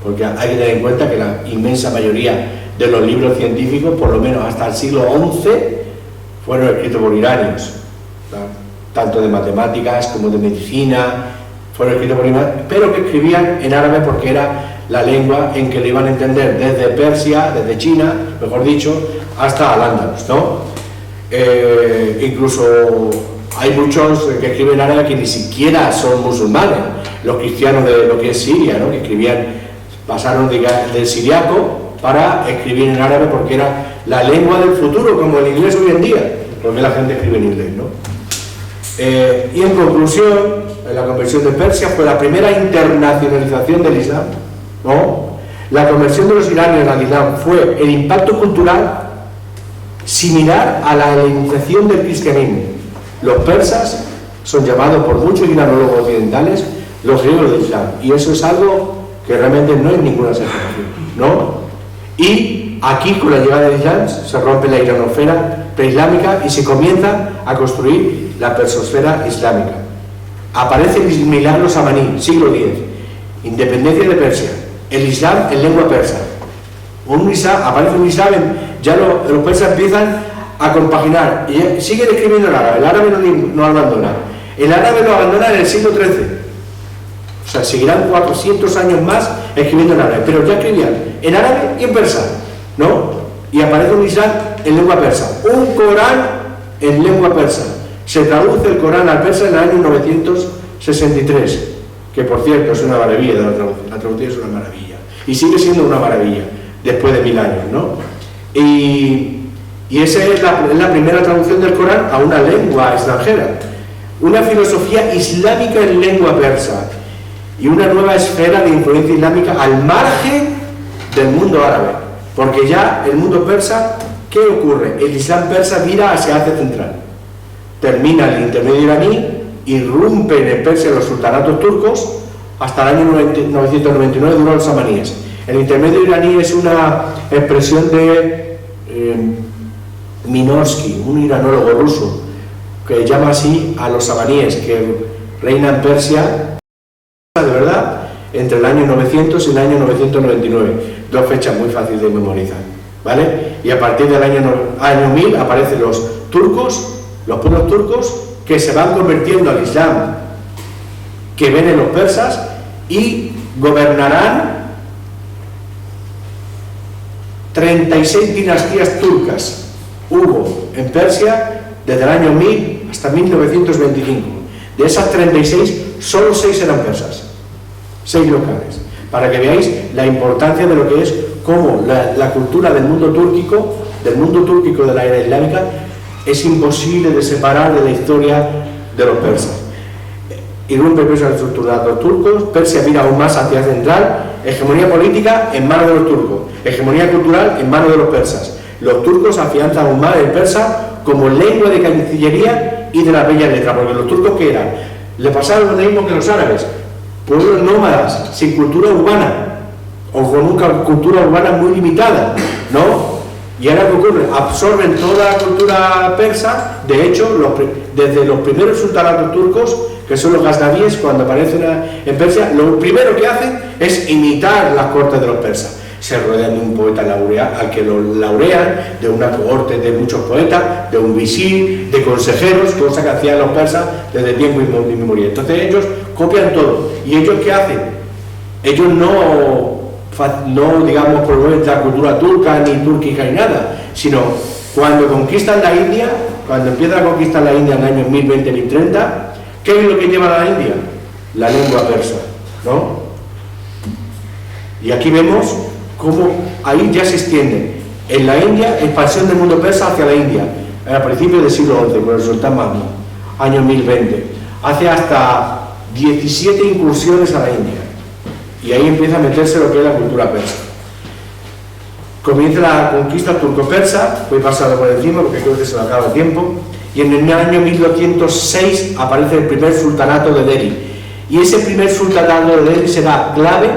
porque hay que tener en cuenta que la inmensa mayoría de los libros científicos, por lo menos hasta el siglo XI, fueron escritos por iranios, ¿no? Tanto de matemáticas como de medicina, fueron escritos por iranios, pero que escribían en árabe porque era la lengua en que le iban a entender desde Persia, desde China, mejor dicho, hasta Al-Ándalus, ¿no? Incluso hay muchos que escriben árabe que ni siquiera son musulmanes, los cristianos de lo que es Siria, ¿no? Que escribían, pasaron del siriaco para escribir en árabe porque era la lengua del futuro, como el inglés hoy en día, porque la gente escribe en inglés, ¿no? Y en conclusión, la conversión de Persia fue la primera internacionalización del Islam, ¿no? La conversión de los iranios al Islam fue el impacto cultural similar a la helenización del cristianismo. Los persas son llamados por muchos iranólogos occidentales los griegos del Islam, y eso es algo que realmente no es ninguna exageración, ¿no? Y aquí, con la llegada del Islam, se rompe la iranosfera preislámica y se comienza a construir la persosfera islámica. Aparece el milagro samaní, siglo X, independencia de Persia, el Islam en lengua persa. Aparece un Islam, ya los persas empiezan a compaginar y siguen escribiendo en árabe. El árabe no abandona. El árabe lo abandona en el siglo XIII. O sea, seguirán 400 años más escribiendo en árabe, pero ya escribían en árabe y en persa, ¿no? Y aparece un Islam en lengua persa, un Corán en lengua persa. Se traduce el Corán al persa en el año 963, que por cierto es una maravilla de la traducción. La traducción es una maravilla y sigue siendo una maravilla después de 1000 años, ¿no? Y esa es la primera traducción del Corán a una lengua extranjera, una filosofía islámica en lengua persa y una nueva esfera de influencia islámica al margen del mundo árabe, porque ya el mundo persa, ¿qué ocurre? El Islam persa vira hacia Asia Central, termina el intermedio iraní, irrumpen en Persia los sultanatos turcos, hasta el año 999 duran los samaníes. El intermedio iraní es una expresión de Minorsky, un iranólogo ruso, que llama así a los samaníes que reinan Persia, de verdad, entre el año 900 y el año 999, dos fechas muy fáciles de memorizar, ¿vale? Y a partir del año 1000 aparecen los turcos, los pueblos turcos, que se van convirtiendo al Islam que ven en los persas y gobernarán 36 dinastías turcas hubo en Persia desde el año 1000 hasta 1925. De esas 36, solo 6 eran persas, 6 locales, para que veáis la importancia de lo que es cómo la cultura del mundo túrquico de la era islámica es imposible de separar de la historia de los persas. Irrumpe Persia estructurado los turcos, Persia mira aún más hacia central, hegemonía política en manos de los turcos, hegemonía cultural en manos de los persas. Los turcos afianzan aún más el persa como lengua de cancillería y de la bella letra, porque los turcos, ¿qué eran? Le pasaron lo mismo que los árabes, pueblos nómadas, sin cultura urbana, o con una cultura urbana muy limitada, ¿no? Y ahora, ¿qué ocurre? Absorben toda la cultura persa. De hecho, desde los primeros sultanatos turcos, que son los ghaznavíes, cuando aparecen en Persia, lo primero que hacen es imitar las cortes de los persas. se rodean de un poeta laureado, al que lo laurean, de una cohorte de muchos poetas, de un visir, de consejeros, cosa que hacían los persas desde tiempo inmemorial. Entonces ellos copian todo. ¿Y ellos qué hacen? Ellos no digamos, promueven la cultura turca, ni túrquica, ni nada, sino cuando conquistan la India, cuando empiezan a conquistar la India en el año 1020-1030, ¿qué es lo que lleva a la India? La lengua persa, ¿no? Y aquí vemos cómo ahí ya se extiende en la India, expansión del mundo persa hacia la India, a principios del siglo XI, con el sultán Mahmud, año 1020, hace hasta 17 incursiones a la India, y ahí empieza a meterse lo que es la cultura persa. Comienza la conquista turco-persa, voy pasando por encima porque creo que se me acaba el tiempo, y en el año 1206 aparece el primer sultanato de Delhi, y ese primer sultanato de Delhi será clave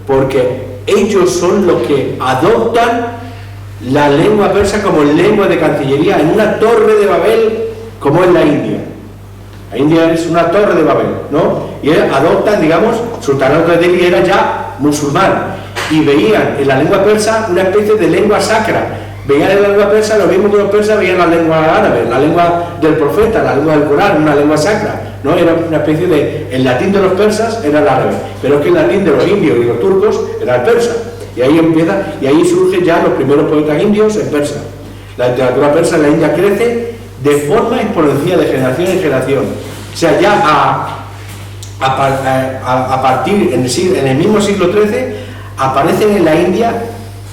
porque ellos son los que adoptan la lengua persa como lengua de cancillería en una torre de Babel como es la India. La India es una torre de Babel, ¿no? Y adoptan, digamos, sultanato de Delhi era ya musulmán y veían en la lengua persa una especie de lengua sacra. Veían en la lengua persa lo mismo que los persas veían la lengua árabe, la lengua del profeta, la lengua del Corán, una lengua sacra, ¿no? Era una especie de... El latín de los persas era el árabe, pero es que el latín de los indios y los turcos era el persa. Y ahí empieza, y ahí surgen ya los primeros poetas indios en persa. La literatura persa en la India crece de forma exponencial, de generación en generación. O sea, ya a partir, en el mismo siglo XIII, aparecen en la India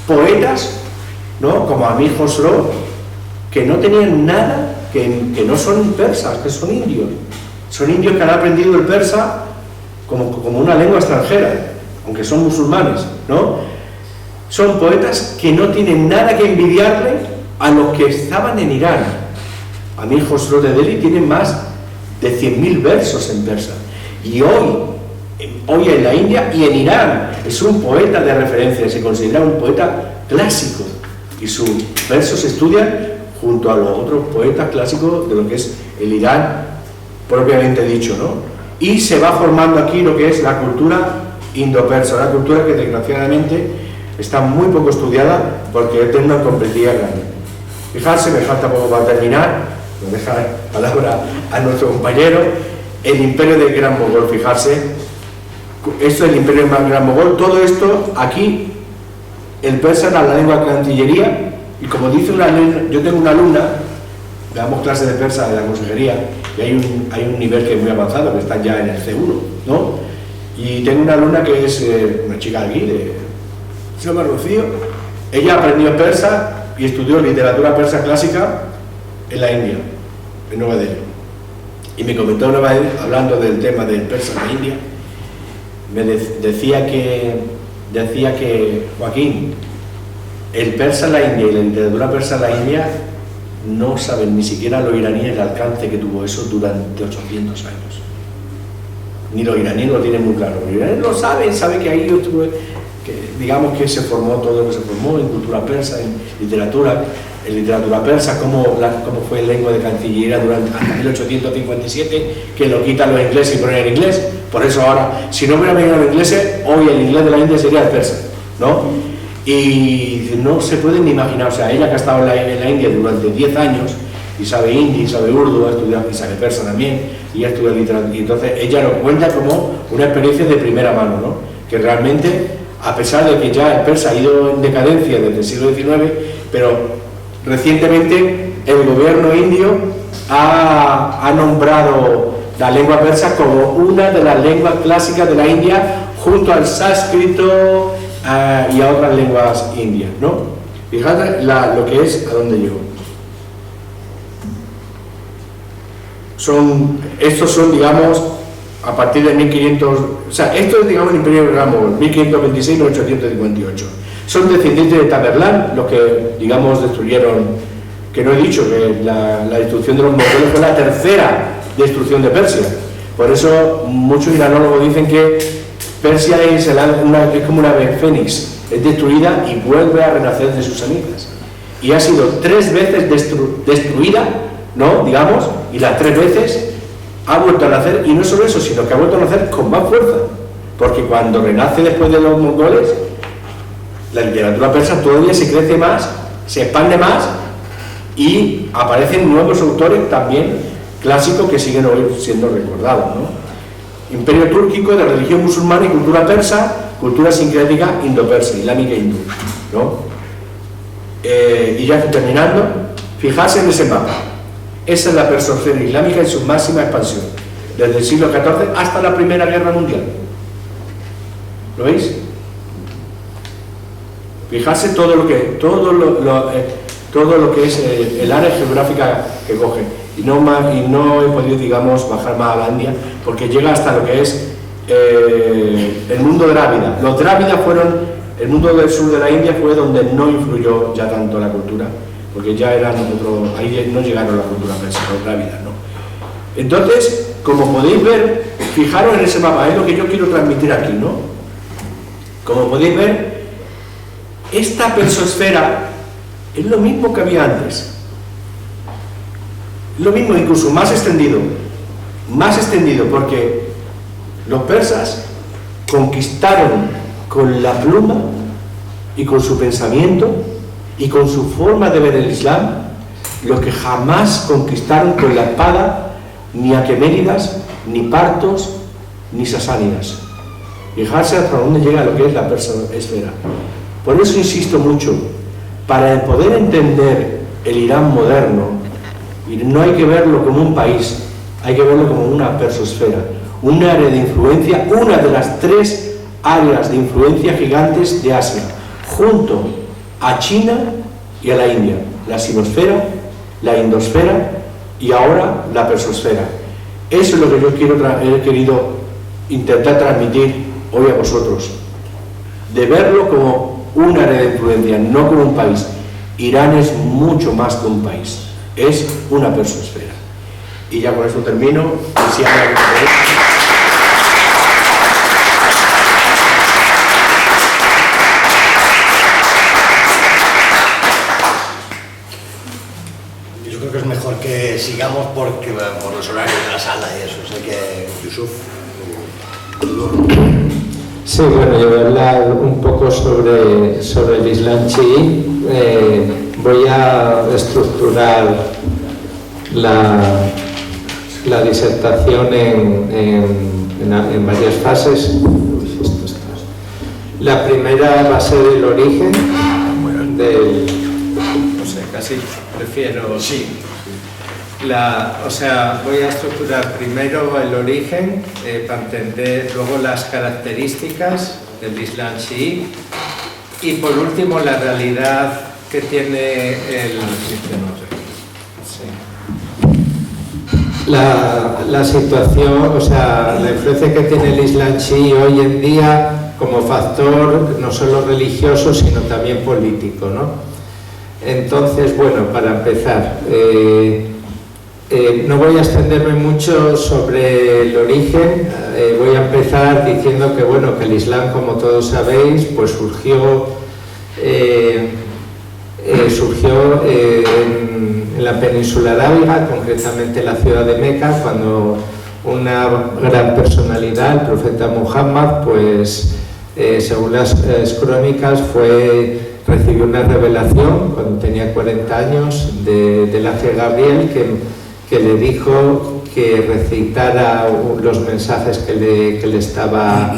poetas, ¿no? Como Amir Khosrow, que no tenían nada, que no son persas, que son indios. Son indios que han aprendido el persa como una lengua extranjera, aunque son musulmanes, ¿no? Son poetas que no tienen nada que envidiarle a los que estaban en Irán. Amir Khosrow de Delhi tiene más de 100.000 versos en persa. Y hoy en la India y en Irán es un poeta de referencia, se considera un poeta clásico. Y sus versos se estudian junto a los otros poetas clásicos de lo que es el Irán propiamente dicho, ¿no? Y se va formando aquí lo que es la cultura indo-persa, una cultura que desgraciadamente está muy poco estudiada porque tiene una complejidad grande. Fijarse, me falta poco para terminar, voy a dejar la palabra a nuestro compañero, el imperio del Gran Mogol, fijarse, esto es el imperio del Gran Mogol, todo esto aquí. El persa era la lengua de cancillería y como dice una alumna, yo tengo una alumna, damos clases de persa de la consejería y hay un nivel que es muy avanzado, que está ya en el C1, ¿no? Y tengo una alumna que es una chica de aquí, se llama Rocío, ella aprendió persa y estudió literatura persa clásica en la India, en Nueva Delhi. Y me comentó una vez, hablando del tema del persa en la India, me decía que Joaquín, el persa en la India y la literatura persa en la India no saben ni siquiera los iraníes el alcance que tuvo eso durante 800 años. Ni los iraníes lo tienen muy claro. Los iraníes lo saben que ahí digamos que se formó todo lo que se formó en cultura persa, en literatura persa, como fue lengua de cancillería hasta 1857, que lo quitan los ingleses y ponen el inglés. Por eso ahora, si no hubieran venido los ingleses, hoy el inglés de la India sería el persa, ¿no? Y no se pueden ni imaginar, o sea, ella que ha estado en la India durante 10 años, y sabe hindi, sabe urdu, ha estudiado, y sabe persa también, y ha estudiado literatura, y entonces ella lo cuenta como una experiencia de primera mano, ¿no? Que realmente, a pesar de que ya el persa ha ido en decadencia desde el siglo XIX, pero recientemente el gobierno indio ha nombrado la lengua persa como una de las lenguas clásicas de la India junto al sánscrito y a otras lenguas indias, ¿no? Fíjate lo que es a dónde llegó. Estos son, digamos, a partir de 1500, o sea, esto es, digamos, el Imperio del Gran Mogol, 1526-1858. Son descendientes de Tamerlán, los que, digamos, destruyeron, que no he dicho, que la destrucción de los mongoles fue la tercera destrucción de Persia. Por eso muchos iranólogos dicen que Persia es como una ave fénix, es destruida y vuelve a renacer de sus cenizas. Y ha sido 3 veces destruida, ¿no? Digamos, y las 3 veces ha vuelto a nacer, y no solo eso, sino que ha vuelto a nacer con más fuerza, porque cuando renace después de los mongoles, la literatura persa todavía se crece más, se expande más y aparecen nuevos autores también clásicos que siguen hoy siendo recordados, ¿no? Imperio túrquico, de religión musulmana y cultura persa, cultura sincrética indo-persa, islámica e hindú, ¿no? Y ya estoy terminando, fijarse en ese mapa. Esa es la persosfera islámica en su máxima expansión, desde el siglo XIV hasta la Primera Guerra Mundial. ¿Lo veis? Fijarse todo lo que es el área geográfica que coge. Y no he podido, digamos, bajar más a la India, porque llega hasta lo que es el mundo drávida. Los drávidas el mundo del sur de la India fue donde no influyó ya tanto la cultura, porque ya eran ahí no llegaron la cultura persa, los drávidas, ¿no? Entonces, como podéis ver, fijaros en ese mapa, es lo que yo quiero transmitir aquí, ¿no? Como podéis ver, esta persosfera es lo mismo que había antes. Lo mismo, incluso más extendido, porque los persas conquistaron con la pluma y con su pensamiento y con su forma de ver el Islam lo que jamás conquistaron con la espada ni aqueménidas, ni partos, ni sasánidas. Fijarse hasta dónde llega lo que es la persosfera. Por eso insisto mucho, para poder entender el Irán moderno, y no hay que verlo como un país, hay que verlo como una persosfera, un área de influencia, una de las 3 áreas de influencia gigantes de Asia, junto a China y a la India, la sinosfera, la indosfera y ahora la persosfera. Eso es lo que yo he querido intentar transmitir hoy a vosotros, de verlo como un área de influencia, no como un país. Irán es mucho más que un país, es una persosfera. Y ya con eso termino. Y si hay algo que ver. Yo creo que es mejor que sigamos porque por los horarios de la sala y eso. Sé que Yusuf. Sí, bueno, yo voy a hablar un poco sobre el Islam chií. Voy a estructurar la disertación en varias fases. La primera va a ser el origen del... No sé, casi prefiero... Sí. Voy a estructurar primero el origen para entender luego las características del Islam chií y por último la realidad que tiene la situación, la influencia que tiene el Islam chií hoy en día como factor no solo religioso sino también político, ¿no? Entonces, bueno, para empezar, no voy a extenderme mucho sobre el origen, voy a empezar diciendo que, bueno, que el Islam, como todos sabéis, pues surgió en la península arábiga, concretamente en la ciudad de Meca, cuando una gran personalidad, el profeta Muhammad, pues según las crónicas, recibió una revelación cuando tenía 40 años del ángel Gabriel que le dijo que recitara los mensajes que le estaba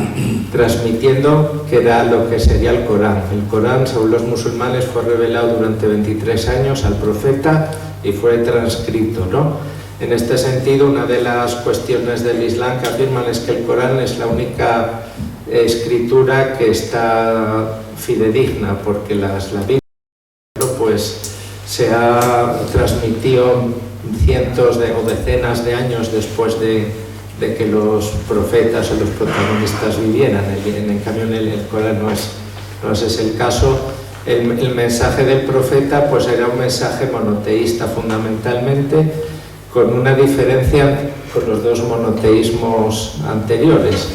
transmitiendo, que era lo que sería el Corán. El Corán, según los musulmanes, fue revelado durante 23 años al profeta y fue transcrito, ¿no? En este sentido, una de las cuestiones del Islam que afirman es que el Corán es la única escritura que está fidedigna, porque la Biblia pues se ha transmitido cientos o decenas de años después de que los profetas o los protagonistas vivieran. En cambio, en el Corán no es ese el caso. El mensaje del profeta pues era un mensaje monoteísta fundamentalmente, con una diferencia con los dos monoteísmos anteriores.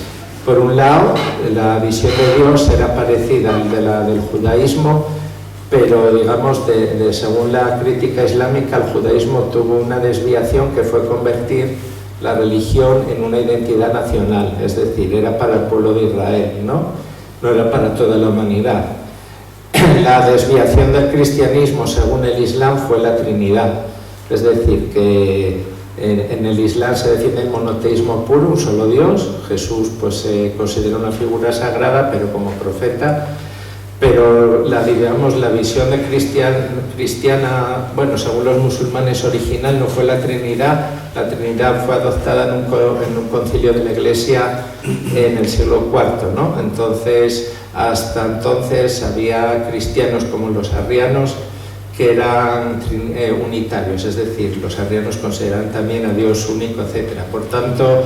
Por un lado, la visión de Dios era parecida a la del judaísmo, pero digamos, según la crítica islámica, el judaísmo tuvo una desviación que fue convertir la religión en una identidad nacional, es decir, era para el pueblo de Israel, no era para toda la humanidad. la desviación del cristianismo según el Islam fue la Trinidad. Es decir, que en el Islam se defiende el monoteísmo puro, un solo Dios. Jesús pues se considera una figura sagrada, pero como profeta. Pero la visión de cristiana, bueno, según los musulmanes original, no fue la Trinidad. La Trinidad fue adoptada en un concilio de la Iglesia en el siglo IV, ¿no? Entonces, hasta entonces había cristianos como los arrianos que eran unitarios, es decir, los arrianos consideran también a Dios único, etc. Por tanto,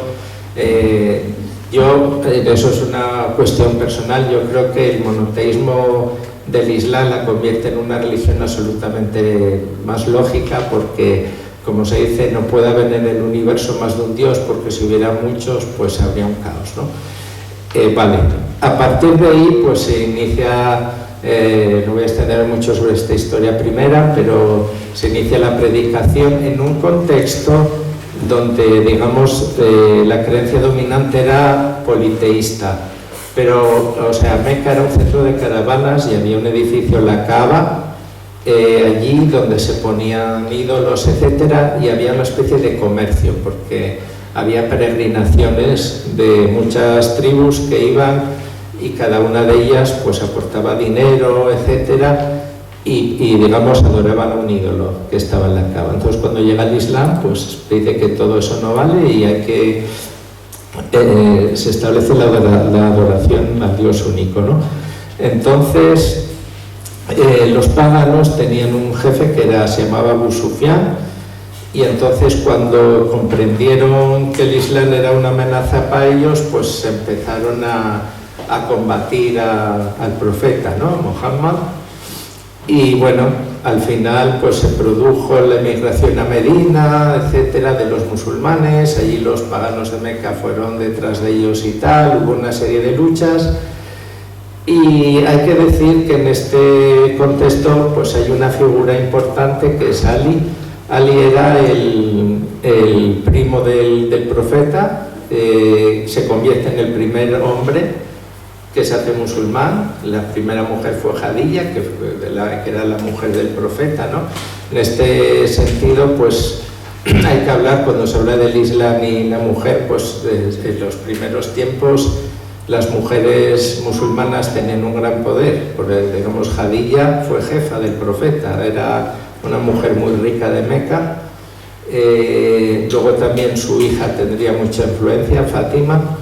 eso es una cuestión personal, yo creo que el monoteísmo del Islam la convierte en una religión absolutamente más lógica, porque, como se dice, no puede haber en el universo más de un Dios, porque si hubiera muchos, pues habría un caos, ¿no? Vale, a partir de ahí, pues se inicia, no voy a extender mucho sobre esta historia primera, pero se inicia la predicación en un contexto donde, digamos, la creencia dominante era politeísta, pero, o sea, Meca era un centro de caravanas y había un edificio, la Kaaba, allí donde se ponían ídolos, etcétera, y había una especie de comercio, porque había peregrinaciones de muchas tribus que iban y cada una de ellas pues aportaba dinero, etcétera, y digamos adoraban a un ídolo que estaba en la Kaaba. Entonces, cuando llega el Islam, pues dice que todo eso no vale y hay que se establece la adoración al Dios único, ¿no? Entonces, los paganos tenían un jefe que se llamaba Abu Sufyan, y entonces cuando comprendieron que el Islam era una amenaza para ellos, pues empezaron a combatir al profeta, ¿no? Muhammad. Y bueno, al final pues se produjo la emigración a Medina, etcétera, de los musulmanes. Allí los paganos de Meca fueron detrás de ellos y tal, hubo una serie de luchas. Y hay que decir que en este contexto pues hay una figura importante que es Ali. Ali era el primo del profeta, se convierte en el primer hombre que se hace musulmán. La primera mujer fue Jadilla, que era la mujer del profeta, ¿no? En este sentido, pues hay que hablar, cuando se habla del Islam y la mujer, pues desde los primeros tiempos las mujeres musulmanas tenían un gran poder, porque, digamos, Jadilla fue jefa del profeta, era una mujer muy rica de Meca. Luego también su hija tendría mucha influencia, Fátima.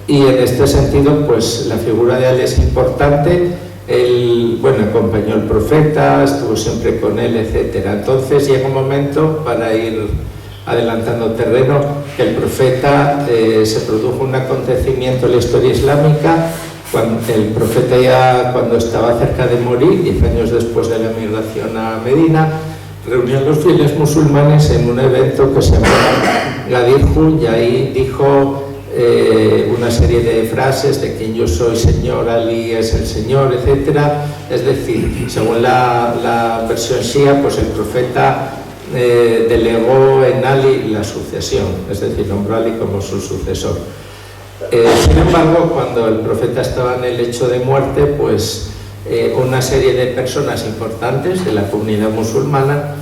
Y en este sentido, pues la figura de Ali es importante. Él, bueno, acompañó al profeta, estuvo siempre con él, etc. Entonces llega un momento, para ir adelantando terreno, que el profeta, se produjo un acontecimiento en la historia islámica. Cuando el profeta ya, cuando estaba cerca de morir, 10 años después de la migración a Medina, reunió a los fieles musulmanes en un evento que se llamaba Gadirhu, y ahí dijo una serie de frases de quien yo soy Señor, Ali es el Señor, etcétera. Es decir, según la versión shia, pues el profeta delegó en Ali la sucesión, es decir, nombró a Ali como su sucesor. Sin embargo, cuando el profeta estaba en el lecho de muerte, pues una serie de personas importantes de la comunidad musulmana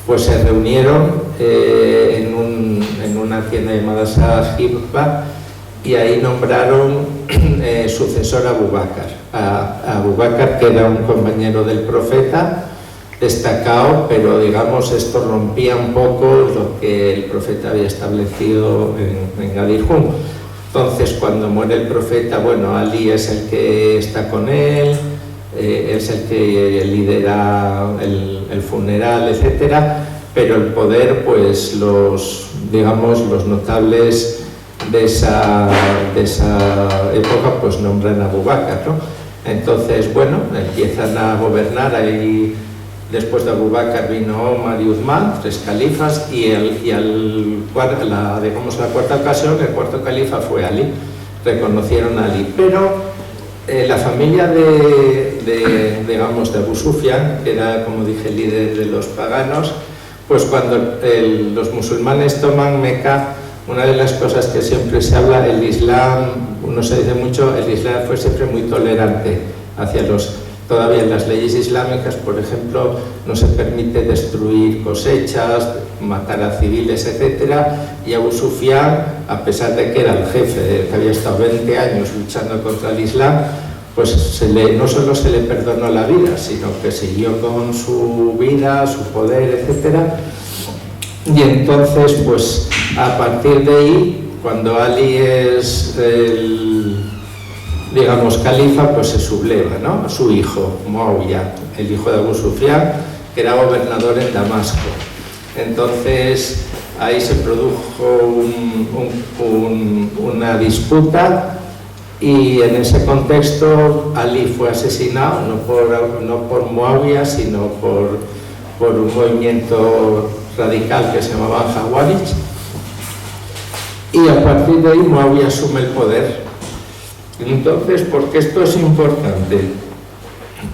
pues se reunieron en una tienda llamada Sahibba, y ahí nombraron sucesor a Abu Bakr. A Abu Bakr, que era un compañero del profeta, destacado, pero digamos esto rompía un poco lo que el profeta había establecido en Gadirhum. Entonces, cuando muere el profeta, bueno, Ali es el que está con él, es el que lidera el funeral, etcétera, pero el poder, pues los notables de esa época pues nombran a Abu Bakr, ¿no? Entonces, bueno, empiezan a gobernar. Ahí después de Abu Bakr vino Omar y Uthman, 3 califas, y la cuarta ocasión, el cuarto califa fue Ali. Reconocieron a Ali, pero la familia de Abu Sufyan, que era, como dije, el líder de los paganos, pues cuando los musulmanes toman Meca, una de las cosas que siempre se habla, el Islam, no se dice mucho, el Islam fue siempre muy tolerante hacia los todavía en las leyes islámicas, por ejemplo, no se permite destruir cosechas, matar a civiles, etc. Y Abu Sufyan, a pesar de que era el jefe, que había estado 20 años luchando contra el Islam, pues no solo se le perdonó la vida, sino que siguió con su vida, su poder, etc. Y entonces, pues a partir de ahí, cuando Ali es el, digamos, califa, pues se subleva, ¿no? Su hijo, Muawiyah, el hijo de Abu Sufyan, que era gobernador en Damasco. Entonces, ahí se produjo una disputa y en ese contexto Ali fue asesinado, no por Muawiyah, sino por un movimiento radical que se llamaba Jawarij. Y a partir de ahí Muawiyah asume el poder. Entonces, ¿por qué esto es importante?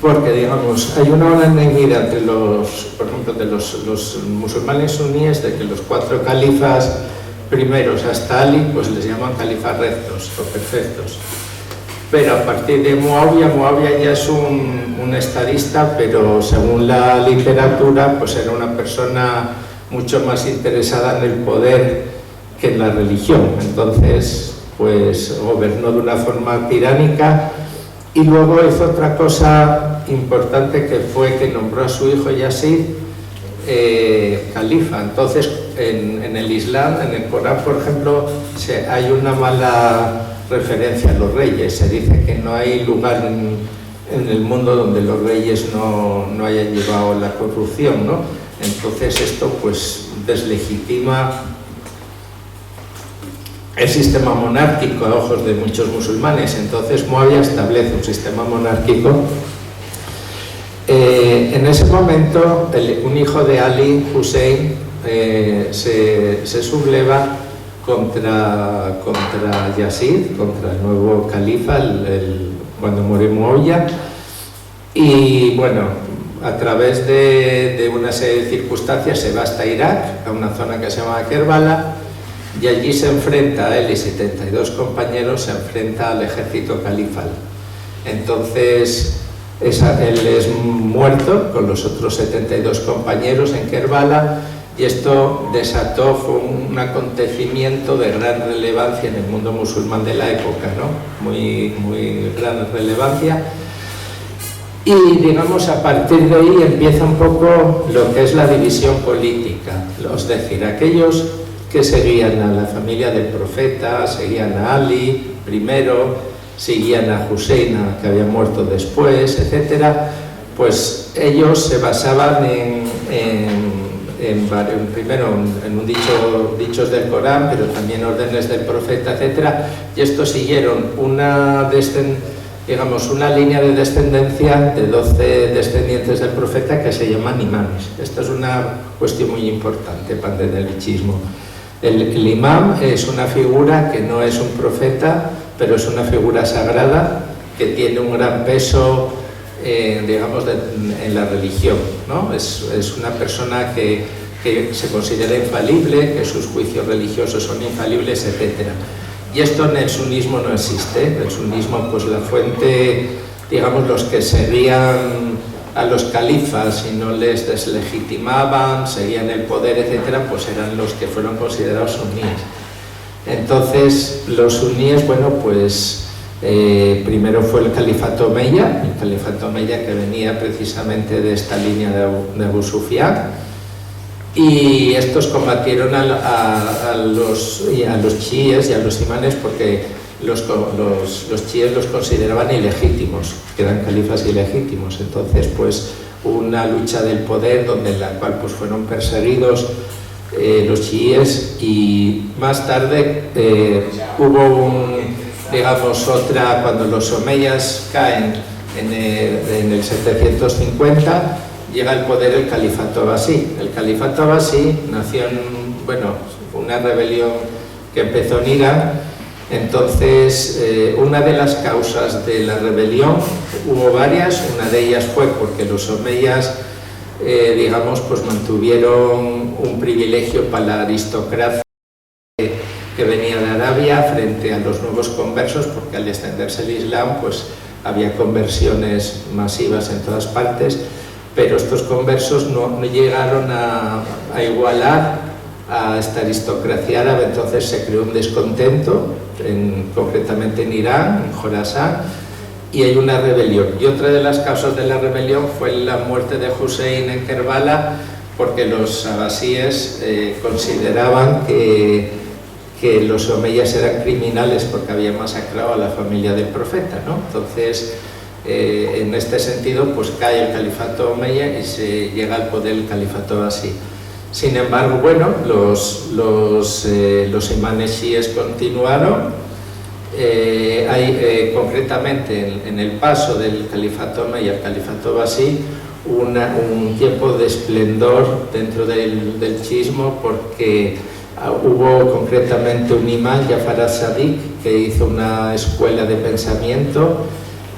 Porque, digamos, hay una unanimidad entre por ejemplo, de los musulmanes suníes, de que los 4 califas primeros hasta Ali, pues les llaman califas rectos o perfectos. Pero a partir de Muawiyah ya es un estadista, pero según la literatura, pues era una persona mucho más interesada en el poder que en la religión. Entonces, pues gobernó de una forma tiránica y luego hizo otra cosa importante, que fue que nombró a su hijo Yazid califa. Entonces, en el Islam, en el Corán, por ejemplo, hay una mala referencia a los reyes. Se dice que no hay lugar en el mundo donde los reyes no hayan llevado la corrupción, ¿no? Entonces esto pues deslegitima el sistema monárquico a ojos de muchos musulmanes. Entonces Muawiyah establece un sistema monárquico. En ese momento un hijo de Ali, Hussein, se subleva contra Yazid, contra el nuevo califa, cuando muere Muawiyah. Y bueno, a través de una serie de circunstancias se va hasta Irak, a una zona que se llama Kerbala, y allí se enfrenta a él y 72 compañeros, se enfrenta al ejército califal. Entonces él es muerto con los otros 72 compañeros en Kerbala, y esto fue un acontecimiento de gran relevancia en el mundo musulmán de la época, ¿no? Muy gran relevancia. Y digamos, a partir de ahí empieza un poco lo que es la división política. Es decir, aquellos que seguían a la familia del profeta, seguían a Ali primero, seguían a Hussein, que había muerto después, etc., pues ellos se basaban primero en dichos del Corán, pero también órdenes del profeta, etc., y estos siguieron una línea de descendencia de 12 descendientes del profeta que se llaman imanes. Esto es una cuestión muy importante para el vichismo. El imam es una figura que no es un profeta, pero es una figura sagrada que tiene un gran peso, digamos, en la religión, ¿no? Es una persona que se considera infalible, que sus juicios religiosos son infalibles, etc. Y esto en el sunismo no existe. En el sunismo, pues la fuente, digamos, los que seguían a los califas y no les deslegitimaban, seguían el poder, etcétera, pues eran los que fueron considerados suníes. Entonces, los suníes, bueno, pues primero fue el califato Omeya, que venía precisamente de esta línea de Abu Sufyan, y estos combatieron a los chiíes y a los imanes porque los chiíes los consideraban ilegítimos, que eran califas ilegítimos. Entonces, pues hubo una lucha del poder en la cual pues fueron perseguidos los chiíes, y más tarde hubo otra, cuando los omeyas caen en el 750, llega al poder el califato abasí. El califato abasí nació una rebelión que empezó en Irán. Entonces, una de las causas de la rebelión, hubo varias, una de ellas fue porque los omeyas, pues mantuvieron un privilegio para la aristocracia que venía de Arabia frente a los nuevos conversos, porque al extenderse el Islam, pues había conversiones masivas en todas partes, pero estos conversos no llegaron a igualar a esta aristocracia árabe. Entonces se creó un descontento, concretamente en Irán, en Jorasán, y hay una rebelión. Y otra de las causas de la rebelión fue la muerte de Hussein en Kerbala, porque los abbasíes consideraban que los omeyas eran criminales porque habían masacrado a la familia del profeta, ¿no? Entonces, en este sentido, pues cae el califato omeya y se llega al poder el califato abbasí. Sin embargo, bueno, los imanes chiíes continuaron. Hay concretamente en el paso del califato omeya al califato abbasí un tiempo de esplendor dentro del chiismo, porque hubo concretamente un imán, Jafar al-Sadiq, que hizo una escuela de pensamiento,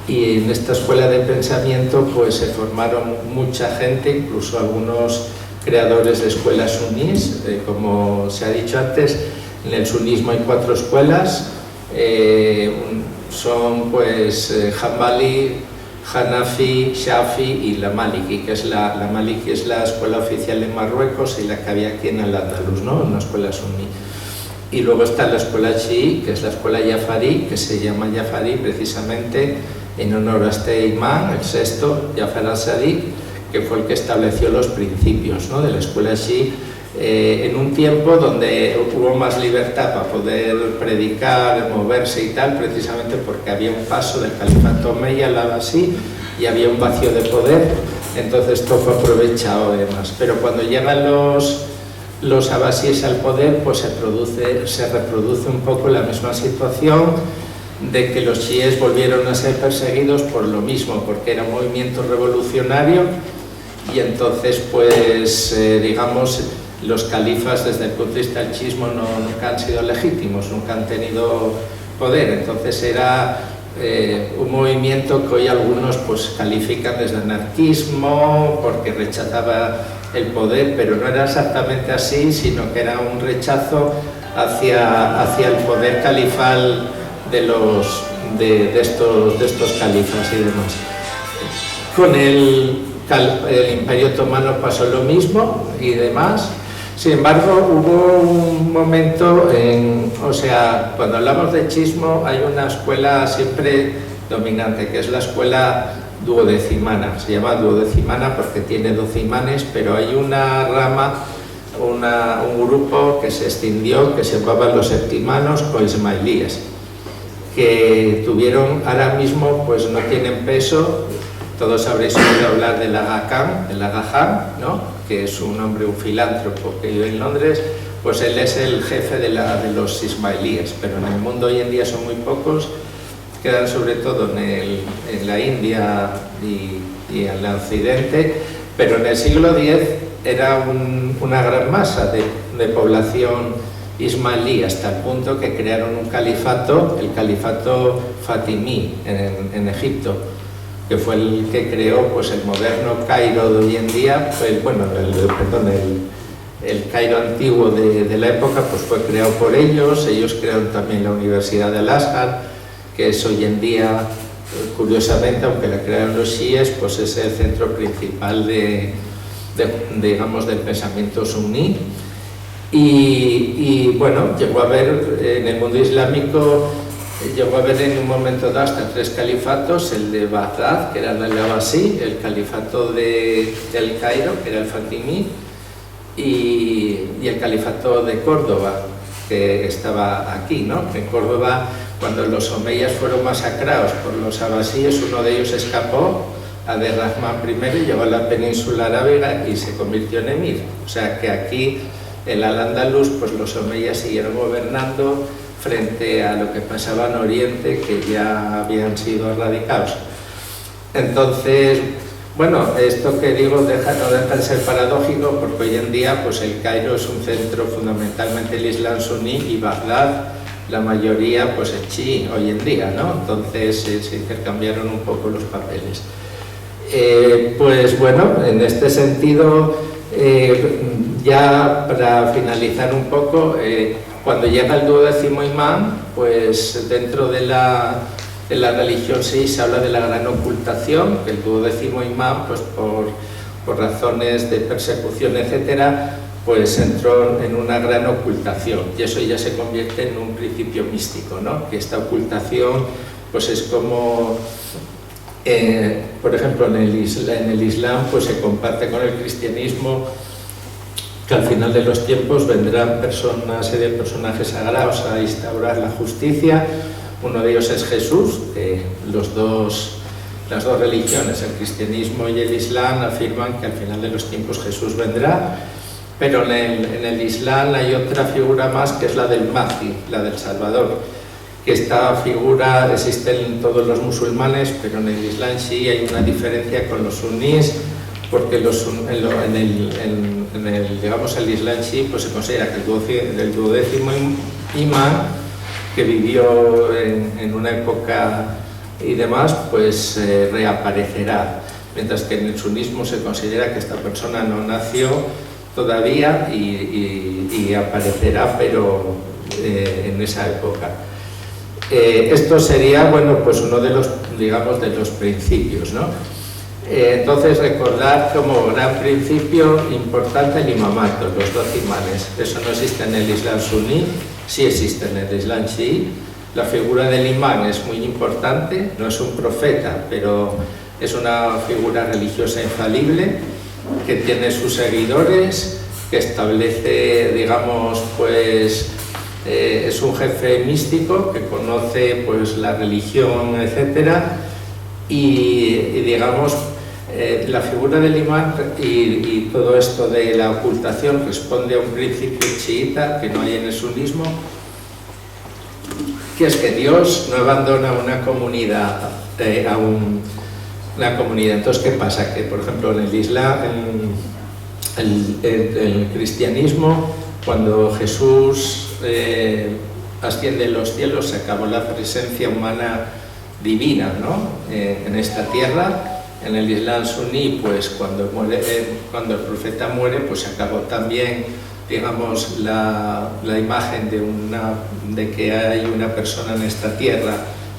y en esta escuela de pensamiento pues se formaron mucha gente, incluso algunos creadores de escuelas sunís. Como se ha dicho antes, en el sunismo hay 4 escuelas, son pues Hanbali, Hanafi, Shafi y la Maliki, que es la Maliki es la escuela oficial en Marruecos y la que había aquí en Al-Andalus, ¿no? Una escuela suní. Y luego está la escuela chií, que es la escuela Jafarí, que se llama Jafarí precisamente en honor a este imán, el sexto, Jafar al-Sadiq, que fue el que estableció los principios, ¿no?, de la escuela chií, en un tiempo donde hubo más libertad para poder predicar, moverse y tal, precisamente porque había un paso del califato omeya al abbasí y había un vacío de poder. Entonces esto fue aprovechado además. Pero cuando llegan los abbasíes al poder, pues se reproduce un poco la misma situación de que los chiíes volvieron a ser perseguidos por lo mismo, porque era un movimiento revolucionario, y entonces pues digamos, los califas desde el punto de vista del chiismo nunca han sido legítimos, nunca han tenido poder. Entonces era un movimiento que hoy algunos pues califican desde anarquismo porque rechazaba el poder, pero no era exactamente así, sino que era un rechazo hacia el poder califal de estos califas y demás. Con el Imperio Otomano pasó lo mismo y demás. Sin embargo, hubo un momento, cuando hablamos de chiismo hay una escuela siempre dominante, que es la escuela duodecimana. Se llama duodecimana porque tiene 12 imanes, pero hay una rama, un grupo que se extinguió, que se llamaban los septimanos o ismailíes, que tuvieron, ahora mismo pues no tienen peso. Todos habréis oído hablar del Aga Khan, ¿no?, que es un hombre, un filántropo que vive en Londres. Pues él es el jefe de los ismailíes, pero en el mundo hoy en día son muy pocos, quedan sobre todo en la India y en el occidente, pero en el siglo X era una gran masa de población ismailí, hasta el punto que crearon un califato, el califato fatimí en Egipto, que fue el que creó pues el moderno Cairo de hoy en día. El Cairo antiguo de la época pues fue creado por ellos. Ellos crearon también la Universidad de Al-Azhar, que es hoy en día, curiosamente, aunque la crearon los chiíes, pues es el centro principal digamos, del pensamiento suní. Y bueno, llegó a haber en el mundo islámico, llegó a haber en un momento dado hasta 3 califatos: el de Bagdad, que era el abbasí, el califato del Cairo, que era el fatimí, y el califato de Córdoba, que estaba aquí, ¿no? En Córdoba, cuando los omeyas fueron masacrados por los abbasíes, uno de ellos escapó, Abderrahmán I, llegó a la península arábiga y se convirtió en emir. O sea que aquí, en Al-Andalus, pues los omeyas siguieron gobernando frente a lo que pasaba en Oriente, que ya habían sido erradicados. Entonces, bueno, esto que digo no deja de ser paradójico, porque hoy en día pues el Cairo es un centro fundamentalmente del Islam suní, y Bagdad, la mayoría pues es chií hoy en día, ¿no? Entonces se intercambiaron un poco los papeles. Pues bueno, en este sentido, ya para finalizar un poco, cuando llega el 12º imán, pues dentro de en la religión sí se habla de la gran ocultación, que el 12º imán, pues por razones de persecución, etcétera, pues entró en una gran ocultación, y eso ya se convierte en un principio místico, ¿no? Que esta ocultación pues es como, por ejemplo, en el Islam pues se comparte con el cristianismo, que al final de los tiempos vendrán una serie de personajes sagrados a instaurar la justicia. Uno de ellos es Jesús, que las dos religiones, el cristianismo y el Islam, afirman que al final de los tiempos Jesús vendrá, pero en el Islam hay otra figura más, que es la del Mahdi, la del Salvador, que esta figura existe en todos los musulmanes, pero en el Islam sí hay una diferencia con los sunís, porque el Islam sí pues se considera que el 12º imán, que vivió en una época y demás, pues reaparecerá, mientras que en el sunismo se considera que esta persona no nació todavía y aparecerá, pero en esa época. Esto sería, bueno, pues uno de los, digamos, de los principios, ¿no? Entonces, recordar como gran principio importante el imamato, los 12 imanes. Eso no existe en el Islam suní, sí existe en el Islam chií. La figura del imán es muy importante, no es un profeta, pero es una figura religiosa infalible, que tiene sus seguidores, que establece, digamos, pues es un jefe místico que conoce pues la religión, etcétera, y digamos la figura del imán y todo esto de la ocultación responde a un principio chiita que no hay en el sunismo, que es que Dios no abandona una comunidad una comunidad. Entonces, ¿qué pasa? Que por ejemplo en el Islam, el cristianismo, cuando Jesús asciende a los cielos, se acabó la presencia humana divina, ¿no? En esta tierra. En el Islam suní, pues cuando el profeta muere, pues se acabó también, digamos, la imagen de que hay una persona en esta tierra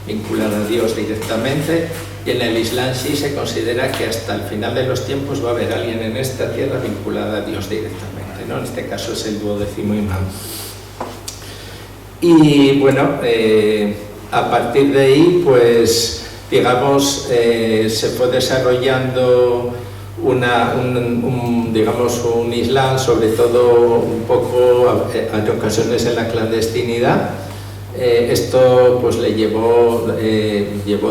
vinculada a Dios directamente, y en el Islam sí se considera que hasta el final de los tiempos va a haber alguien en esta tierra vinculada a Dios directamente, ¿no? En este caso es el 12º imán. Y bueno, a partir de ahí, pues digamos, se fue desarrollando digamos, un Islam, sobre todo un poco, en ocasiones en la clandestinidad. Esto pues le llevó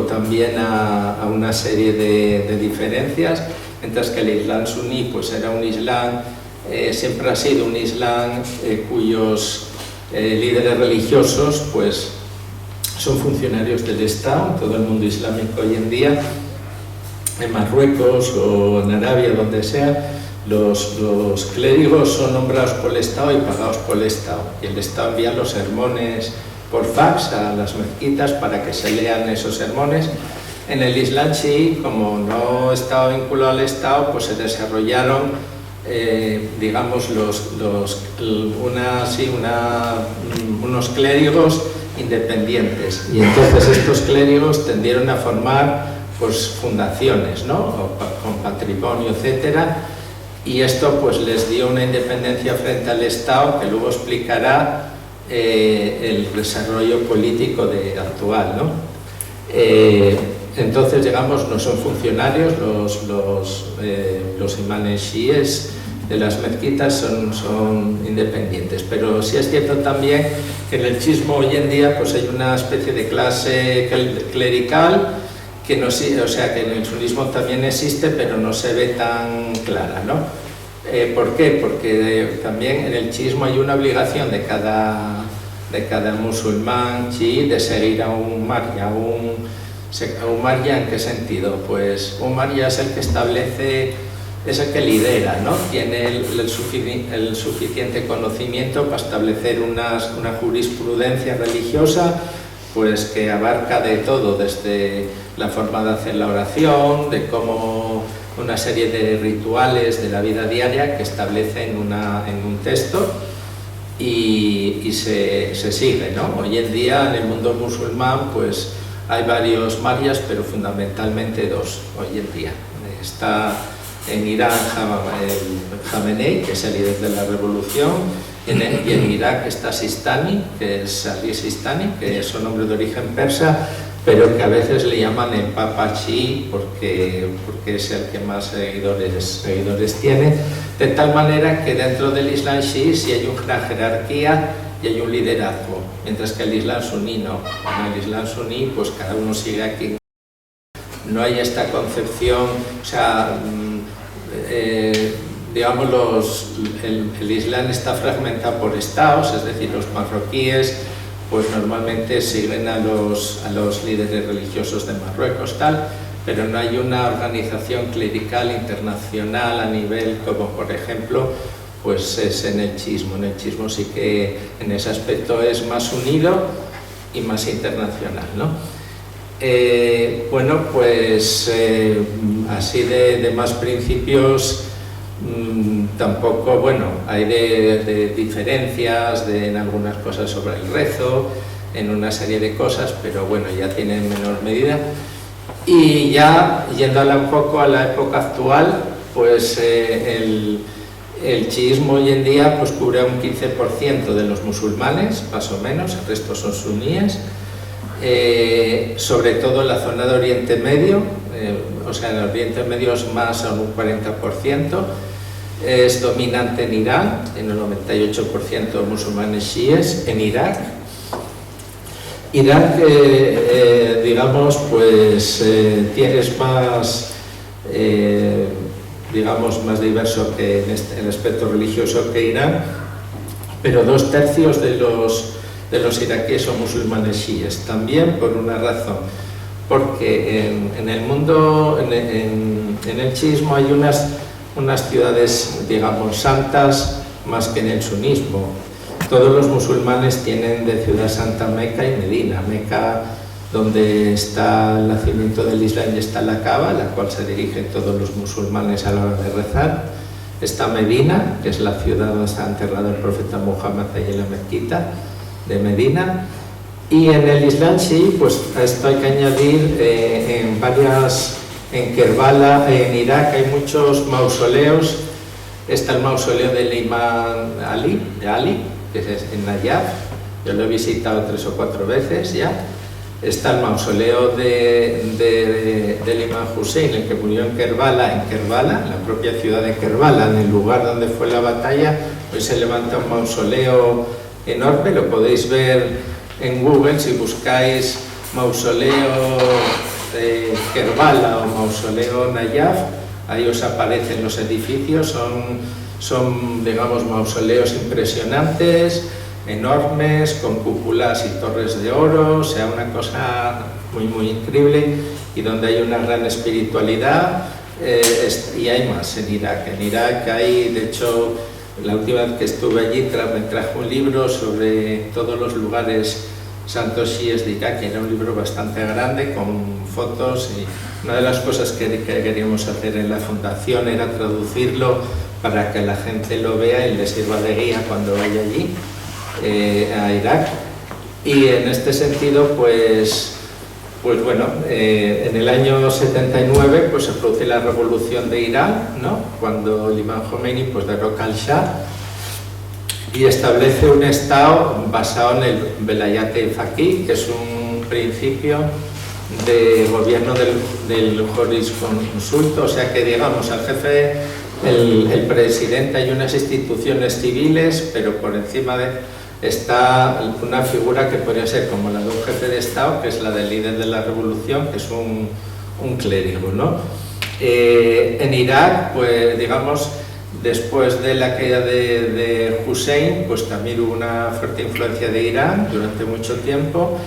también a una serie de diferencias, mientras que el Islam suní pues era un Islam, siempre ha sido un Islam cuyos líderes religiosos pues son funcionarios del Estado. Todo el mundo islámico hoy en día, en Marruecos o en Arabia, donde sea, los clérigos son nombrados por el Estado y pagados por el Estado, y el Estado envía los sermones por fax a las mezquitas para que se lean esos sermones. En el Islam chií, como no estaba vinculado al Estado, pues se desarrollaron digamos unos clérigos independientes, y entonces estos clérigos tendieron a formar pues fundaciones, ¿no? Con patrimonio, etcétera, y esto pues les dio una independencia frente al Estado que luego explicará el desarrollo político actual, ¿no? Entonces, digamos, no son funcionarios los imanes chiíes de las mezquitas, son independientes, pero sí es cierto también que en el chiismo hoy en día pues hay una especie de clase clerical que no, o sea, que en el sunismo también existe, pero no se ve tan clara, ¿no? ¿Por qué? Porque también en el chiismo hay una obligación de cada musulmán chií de seguir a un marja. ¿Un marja en qué sentido? Pues un marja es el que establece, es el que lidera, ¿no? Tiene el suficiente conocimiento para establecer una jurisprudencia religiosa pues que abarca de todo, desde la forma de hacer la oración, de cómo una serie de rituales de la vida diaria que establece en un texto y se sigue, ¿no? Hoy en día en el mundo musulmán pues Hay varios marias, pero fundamentalmente dos hoy en día. Está en Irán el Jamenei, que es el líder de la revolución, y en Irak está Sistani, que es Ali Sistani, que es un hombre de origen persa, pero que a veces le llaman el Papa Chií porque es el que más seguidores tiene, de tal manera que dentro del Islam chií sí hay una jerarquía y hay un liderazgo, mientras que el Islam suní no. En el Islam suní pues cada uno sigue aquí. No hay esta concepción, o sea, digamos, el Islam está fragmentado por estados, es decir, los marroquíes pues normalmente siguen a los líderes religiosos de Marruecos, tal, pero no hay una organización clerical internacional a nivel como, por ejemplo, pues es en el chiismo. En el chiismo sí que en ese aspecto es más unido y más internacional, ¿no? Bueno, pues así de más principios tampoco, bueno, hay de diferencias en algunas cosas sobre el rezo, en una serie de cosas, pero bueno, ya tienen menor medida. Y ya yéndola un poco a la época actual, pues el chiismo hoy en día pues cubre un 15% de los musulmanes, más o menos, el resto son suníes, sobre todo en la zona de Oriente Medio, o sea, en el Oriente Medio es más a un 40%, es dominante en Irán, en el 98% musulmanes chiíes, en Irak. Irak, digamos, pues es más, digamos, más diverso que en el aspecto religioso que Irán, pero 2/3 de los iraquíes son musulmanes chiíes, también por una razón, porque en el mundo, en el chiismo hay unas ciudades, digamos, santas más que en el sunismo. Todos los musulmanes tienen de ciudad santa Meca y Medina. Meca, donde está el nacimiento del Islam, y está la Kaaba, a la cual se dirigen todos los musulmanes a la hora de rezar. Está Medina, que es la ciudad donde está enterrado el profeta Muhammad, allí en la mezquita de Medina. Y en el Islam chií, pues a esto hay que añadir en Kerbala, en Irak hay muchos mausoleos. Está el mausoleo del imán Ali, que es en Nayaf, yo lo he visitado 3 o 4 veces ya. Está el mausoleo del imán Hussein, el que murió en Kerbala, la propia ciudad de Kerbala, en el lugar donde fue la batalla. Hoy se levanta un mausoleo enorme, lo podéis ver en Google si buscáis mausoleo Kerbala o mausoleo Nayaf, ahí os aparecen los edificios, son digamos mausoleos impresionantes, enormes, con cúpulas y torres de oro, o sea, una cosa muy increíble, y donde hay una gran espiritualidad. Y hay más en Irak. En Irak hay, de hecho, la última vez que estuve allí me trajo un libro sobre todos los lugares santos chiíes de Irak, que era un libro bastante grande con fotos, y una de las cosas que queríamos hacer en la fundación era traducirlo para que la gente lo vea y le sirva de guía cuando vaya allí a Irak. Y en este sentido, pues bueno, en el año 79 pues se produce la revolución de Irán, ¿no? Cuando el imán Khomeini pues derroca al Shah y establece un estado basado en el Velayat-e-Faqih, que es un principio de gobierno del jurisconsulto, o sea que, digamos, al jefe, el presidente, hay unas instituciones civiles, pero por encima está una figura que podría ser como la de un jefe de Estado, que es la del líder de la revolución, que es un clérigo, ¿no? En Irak, pues digamos, después de la caída de Hussein, pues también hubo una fuerte influencia de Irán durante mucho tiempo,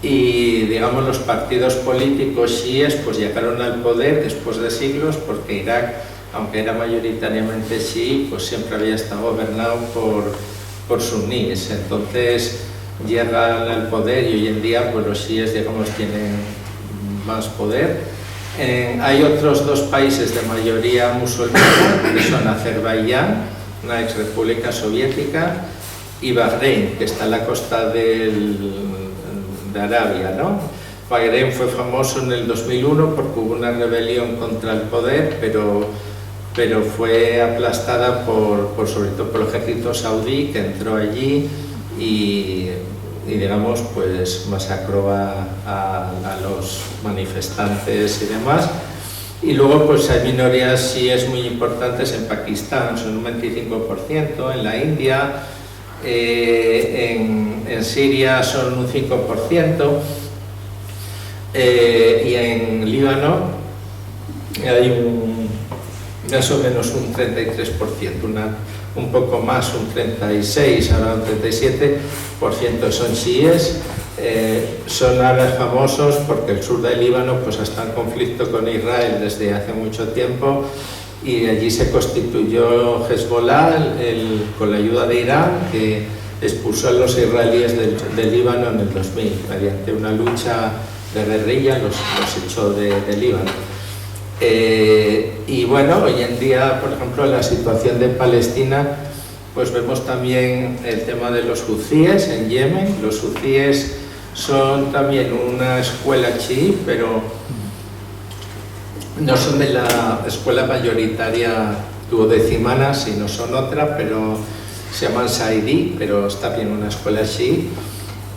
y digamos los partidos políticos chiíes pues llegaron al poder después de siglos, porque Irak, aunque era mayoritariamente chií, pues siempre había estado gobernado por suníes. Entonces llegan al poder y hoy en día pues los chiíes, digamos, tienen más poder. Hay otros 2 países de mayoría musulmana, que son Azerbaiyán, una ex república soviética, y Bahrein, que está en la costa de Arabia, ¿no? Bahrein fue famoso en el 2001 porque hubo una rebelión contra el poder, pero fue aplastada sobre todo por el ejército saudí, que entró allí y digamos, pues masacró a los manifestantes y demás. Y luego pues hay minorías chiíes muy importantes en Pakistán, son un 25%, en la India, en Siria son un 5%, y en Líbano hay más o menos un 33%, un poco más, un 36%, ahora un 37% son chiíes. Son ahora famosos porque el sur del Líbano pues está en conflicto con Israel desde hace mucho tiempo, y allí se constituyó Hezbollah con la ayuda de Irán, que expulsó a los israelíes del Líbano en el 2000 mediante una lucha de guerrilla, los echó de Líbano. Y bueno, hoy en día, por ejemplo, en la situación de Palestina, pues vemos también el tema de los hutíes en Yemen. Los hutíes son también una escuela chií, pero no son de la escuela mayoritaria duodecimana, sino son otra, pero se llaman Saidí, pero es también una escuela chií.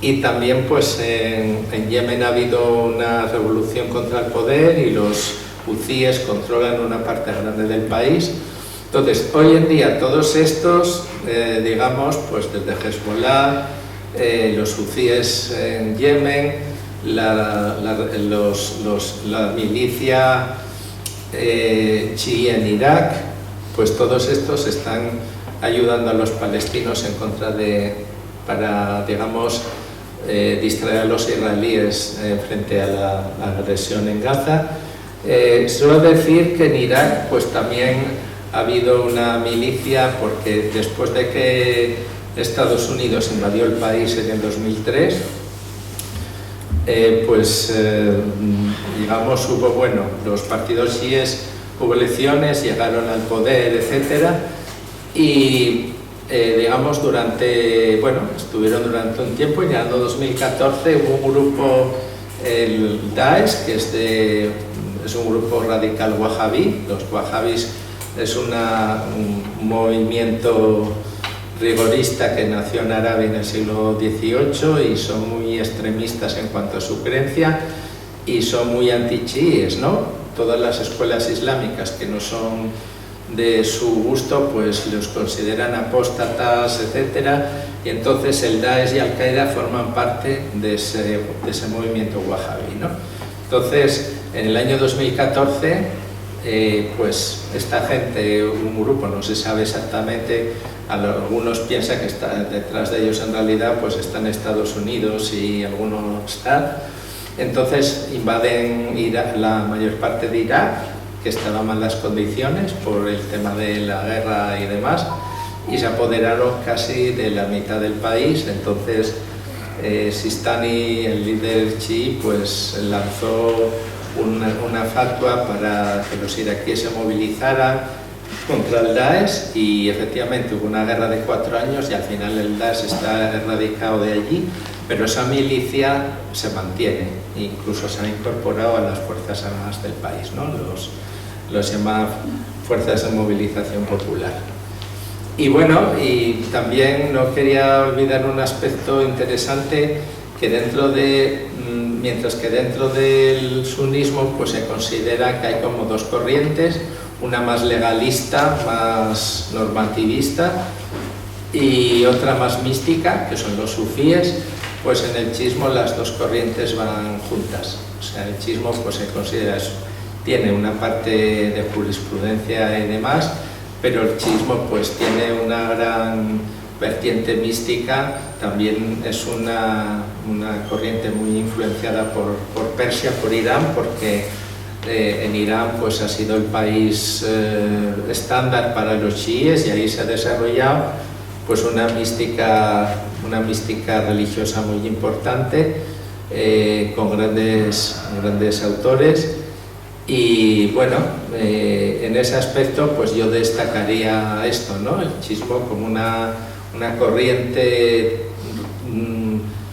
Y también pues en Yemen ha habido una revolución contra el poder y los hutíes controlan una parte grande del país. Entonces, hoy en día todos estos, digamos, pues desde Hezbollah, los hutíes en Yemen, la milicia chií en Irak, pues todos estos están ayudando a los palestinos para, digamos, distraer a los israelíes frente a la agresión en Gaza. Suelo decir que en Irak pues también ha habido una milicia, porque después de que Estados Unidos invadió el país en el 2003, digamos, los partidos chiíes, hubo elecciones, llegaron al poder, etcétera, y digamos, estuvieron durante un tiempo, y llegando 2014 hubo un grupo, el Daesh, que es un grupo radical wahhabí. Los wahhabís es un movimiento rigorista que nació en Arabia en el siglo XVIII y son muy extremistas en cuanto a su creencia y son muy anti-chiíes, ¿no? Todas las escuelas islámicas que no son de su gusto pues los consideran apóstatas, etcétera, y entonces el Daesh y Al-Qaeda forman parte de ese movimiento wahhabí, ¿no? Entonces, en el año 2014 pues esta gente, un grupo, no se sabe exactamente, algunos piensan que está detrás de ellos, en realidad pues están Estados Unidos y algunos están. Entonces invaden la mayor parte de Irak, que estaba en malas condiciones por el tema de la guerra y demás, y se apoderaron casi de la mitad del país. Entonces Sistani, el líder chií, pues lanzó una fatwa para que los iraquíes se movilizaran contra el Daesh, y efectivamente hubo una guerra de 4 años y al final el Daesh está erradicado de allí, pero esa milicia se mantiene, incluso se ha incorporado a las fuerzas armadas del país, ¿no? Los llama fuerzas de movilización popular. Y bueno, y también no quería olvidar un aspecto interesante, que mientras que dentro del sunismo pues se considera que hay como dos corrientes, una más legalista, más normativista, y otra más mística, que son los sufíes. Pues en el chiismo las dos corrientes van juntas. O sea, el chiismo pues se considera eso, tiene una parte de jurisprudencia y demás, pero el chiismo pues tiene una gran vertiente mística. También es una corriente muy influenciada por Persia, por Irán, porque en Irán pues ha sido el país estándar para los chiíes, y ahí se ha desarrollado pues una mística religiosa muy importante, con grandes autores. Y bueno, en ese aspecto pues yo destacaría esto, ¿no? El chiismo como una corriente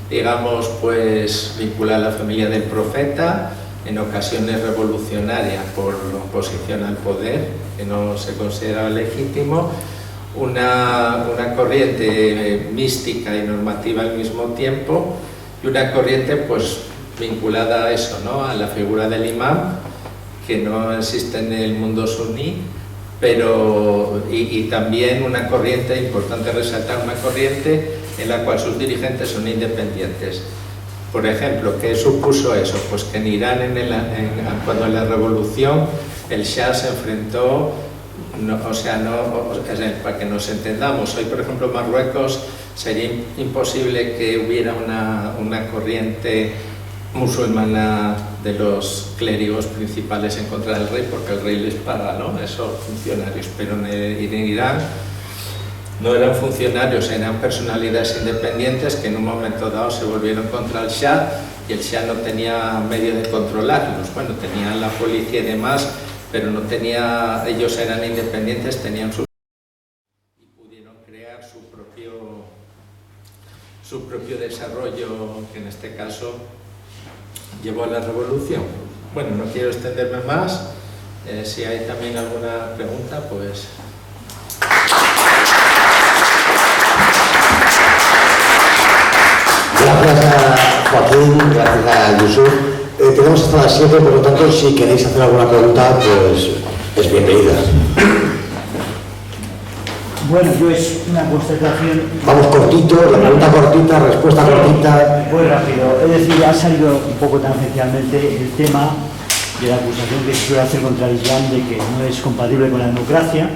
digamos, pues vinculada a la familia del profeta, en ocasiones revolucionaria por oposición al poder, que no se consideraba legítimo, una corriente mística y normativa al mismo tiempo, y una corriente pues vinculada a eso, ¿no? A la figura del imam, que no existe en el mundo suní, pero y también una corriente, importante resaltar, una corriente en la cual sus dirigentes son independientes. Por ejemplo, ¿qué supuso eso? Pues que en Irán, cuando en la revolución, el Shah se enfrentó, para que nos entendamos, hoy por ejemplo en Marruecos sería imposible que hubiera una corriente musulmana de los clérigos principales en contra del rey, porque el rey les paga, ¿no? Esos funcionarios, pero en Irán no eran funcionarios, eran personalidades independientes que en un momento dado se volvieron contra el Shah, y el Shah no tenía medio de controlarlos. Bueno, tenían la policía y demás, pero no tenía, ellos eran independientes, tenían su y pudieron crear su propio desarrollo, que en este caso llevó a la revolución. Bueno, no quiero extenderme más, si hay también alguna pregunta, pues... Gracias a Joaquín, gracias a Yusuf. Tenemos hasta las 7, por lo tanto, si queréis hacer alguna pregunta, pues es bienvenida. Bueno, yo es una constatación... Vamos cortito, la pregunta cortita, respuesta cortita. Muy rápido. Es decir, ha salido un poco tangencialmente el tema de la acusación que se suele hacer contra el Islam de que no es compatible con la democracia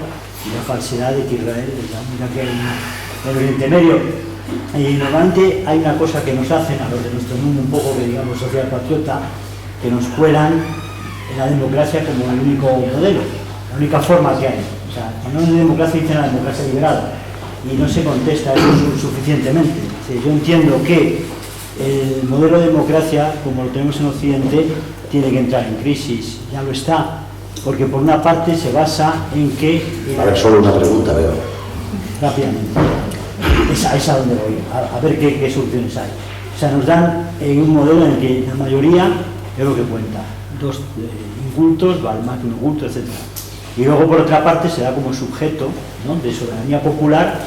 y la falsedad de que Israel es la única que hay en el Oriente Medio. Y normalmente hay una cosa que nos hacen a los de nuestro mundo un poco, que digamos social patriota, que nos cuelan la democracia como el único modelo, la única forma que hay. O sea, cuando no es democracia, dicen la democracia liberal, y no se contesta eso suficientemente. Yo entiendo que el modelo de democracia, como lo tenemos en Occidente, tiene que entrar en crisis, ya lo está, porque por una parte se basa en que... A ver, solo una pregunta, veo. Rápidamente. Es a donde voy, a ver qué soluciones hay. O sea, nos dan un modelo en el que la mayoría es lo que cuenta. Dos incultos, vale más que un inculto, etc. Y luego, por otra parte, se da como sujeto, ¿no?, de soberanía popular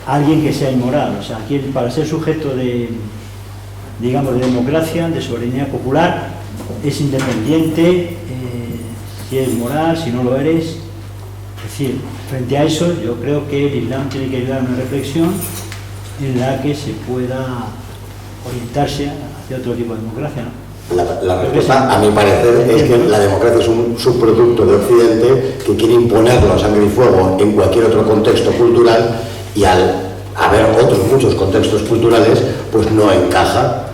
a alguien que sea inmoral. O sea, aquí para ser sujeto de, digamos, de democracia, de soberanía popular, es independiente, si eres moral, si no lo eres. Es decir, frente a eso, yo creo que el Islam tiene que ayudar a una reflexión en la que se pueda orientarse hacia otro tipo de democracia, ¿no? La respuesta, a mi parecer, es que la democracia es un subproducto de Occidente que quiere imponerlo a sangre y fuego en cualquier otro contexto cultural, y al haber otros muchos contextos culturales, pues no encaja.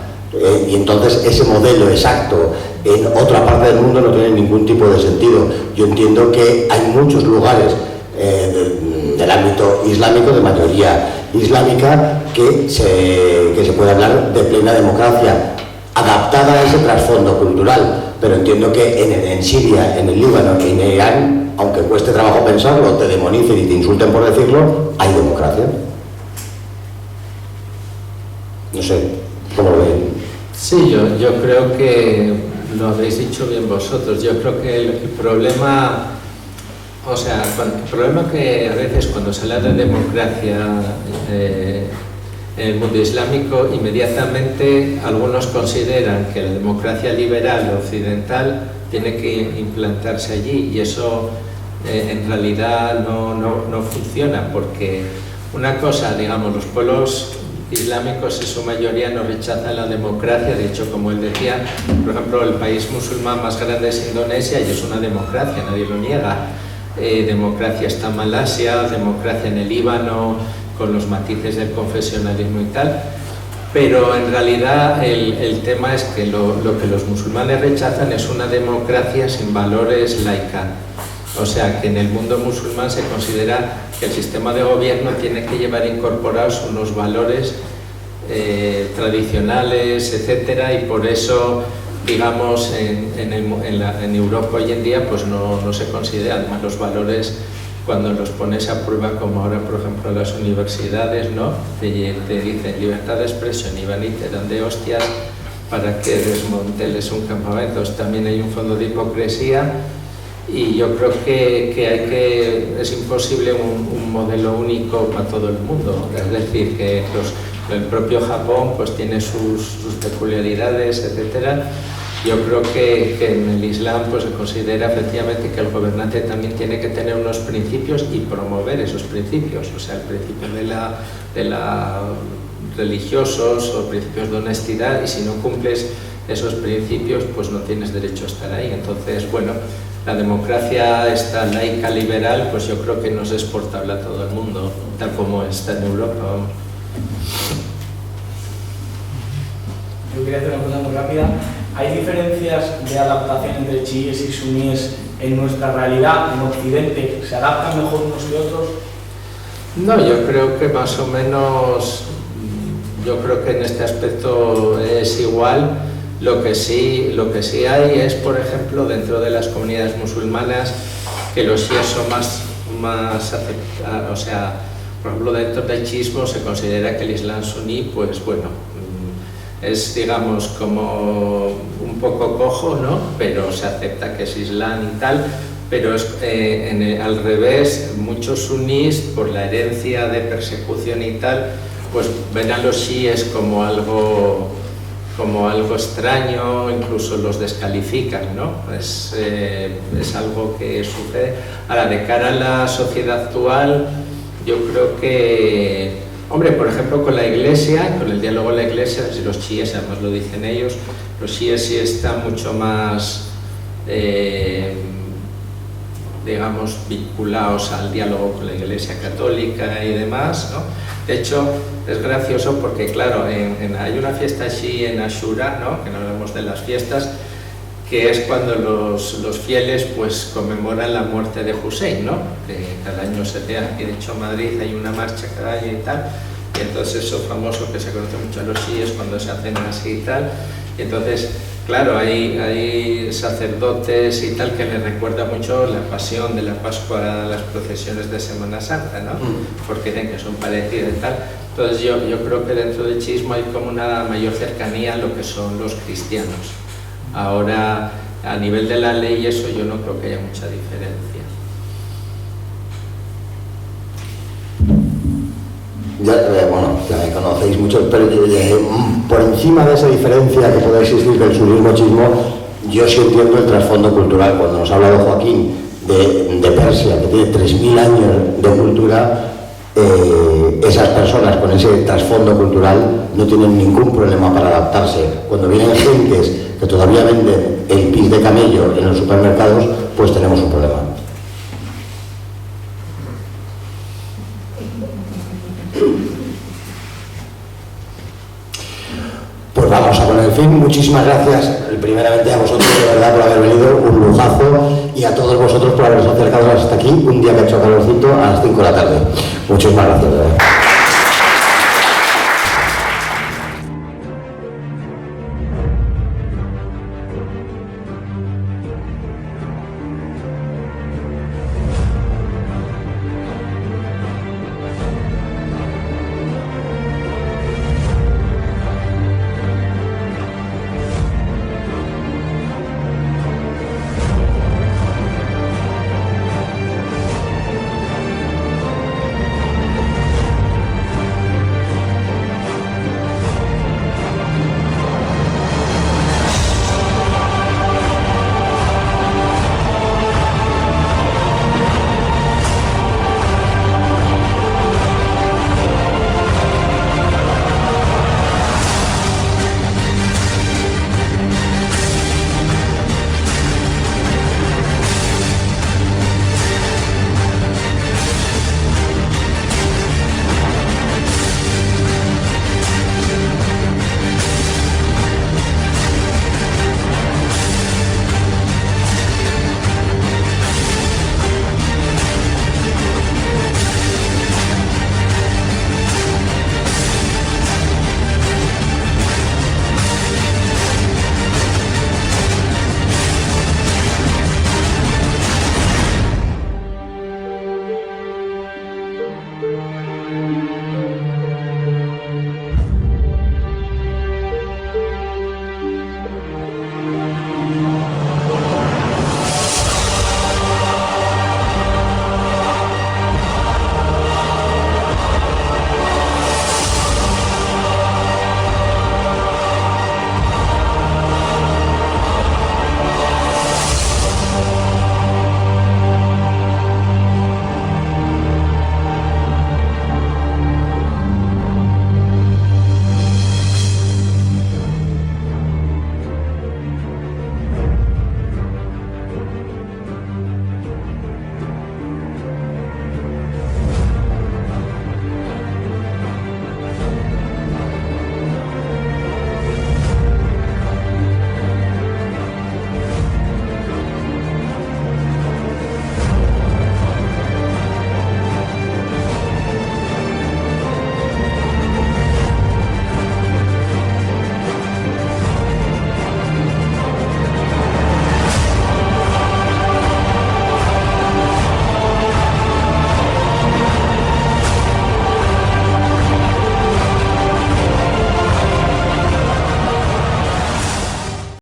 Y entonces ese modelo exacto en otra parte del mundo no tiene ningún tipo de sentido. Yo entiendo que hay muchos lugares del ámbito islámico, de mayoría islámica, que se puede hablar de plena democracia adaptada a ese trasfondo cultural, pero entiendo que en Siria, en el Líbano y en Irán, aunque cueste trabajo pensarlo, te demonicen y te insulten por decirlo, hay democracia. No sé, ¿cómo lo ven? Sí, yo creo que lo habéis dicho bien vosotros. Yo creo que el problema, o sea, el problema que a veces cuando se habla de democracia en el mundo islámico, inmediatamente algunos consideran que la democracia liberal occidental tiene que implantarse allí, y eso en realidad no funciona, porque una cosa, digamos, los pueblos islámicos en su mayoría no rechazan la democracia. De hecho, como él decía, por ejemplo, el país musulmán más grande es Indonesia y es una democracia, nadie lo niega. Democracia está en Malasia, democracia en el Líbano, con los matices del confesionalismo y tal, pero en realidad el tema es que lo que los musulmanes rechazan es una democracia sin valores laica. O sea, que en el mundo musulmán se considera que el sistema de gobierno tiene que llevar incorporados unos valores tradicionales, etcétera, y por eso, digamos, en Europa hoy en día pues no se considera. Además, los valores cuando los pones a prueba, como ahora por ejemplo las universidades, ¿no? Te dicen libertad de expresión y van y te dan de hostias para que desmonteles un campamento. También hay un fondo de hipocresía y yo creo que es imposible un modelo único para todo el mundo. Es decir, que el propio Japón pues tiene sus peculiaridades, etcétera. Yo creo que en el Islam pues se considera efectivamente que el gobernante también tiene que tener unos principios y promover esos principios, o sea, el principio de la religiosos o principios de honestidad, y si no cumples esos principios pues no tienes derecho a estar ahí. Entonces, bueno, la democracia esta laica liberal pues yo creo que no es exportable a todo el mundo, tal como está en Europa, vamos. Yo quería hacer una cosa muy rápida. ¿Hay diferencias de adaptación entre chiíes y suníes en nuestra realidad, en Occidente? ¿Se adaptan mejor unos que otros? No, yo creo que más o menos, yo creo que en este aspecto es igual. Lo que sí hay es, por ejemplo, dentro de las comunidades musulmanas, que los chiíes son más aceptados, o sea, por ejemplo, dentro del chiismo se considera que el Islam suní, pues bueno, es, digamos, como un poco cojo, ¿no? Pero se acepta que es Islam y tal, pero es, al revés, muchos sunís, por la herencia de persecución y tal, pues ven a los chiíes como algo extraño, incluso los descalifican, ¿no? Es algo que sucede. Ahora, de cara a la sociedad actual, yo creo que, hombre, por ejemplo, con la Iglesia, con el diálogo de la Iglesia, si los chiíes, además lo dicen ellos, los chiíes sí están mucho más, digamos, vinculados al diálogo con la Iglesia católica y demás, ¿no? De hecho, es gracioso porque, claro, hay una fiesta chií en Ashura, ¿no? Que no hablamos de las fiestas, que es cuando los fieles pues conmemoran la muerte de Hussein, ¿no? Que cada año se hace aquí, de hecho en Madrid hay una marcha cada año y tal, y entonces eso famoso que se conoce mucho a los chiíes cuando se hacen así y tal, y entonces, claro, hay sacerdotes y tal que les recuerda mucho la pasión de la Pascua, las procesiones de Semana Santa, ¿no? Porque dicen que son parecidas y tal. Entonces yo creo que dentro del chiismo hay como una mayor cercanía a lo que son los cristianos. Ahora, a nivel de la ley, eso yo no creo que haya mucha diferencia. Bueno, ya me conocéis mucho, pero por encima de esa diferencia que puede existir del sunismo-chismo, yo sí entiendo el trasfondo cultural. Cuando nos ha hablado Joaquín de Persia, que tiene 3000 años de cultura, esas personas con ese trasfondo cultural no tienen ningún problema para adaptarse. Cuando vienen gentes que todavía venden el pis de camello en los supermercados, pues tenemos un problema. Pues vamos a poner fin. Muchísimas gracias primeramente a vosotros de verdad por haber venido, un lujazo, y a todos vosotros por haberos acercado hasta aquí un día que ha hecho calorcito a las 5 de la tarde. Muchísimas gracias de verdad.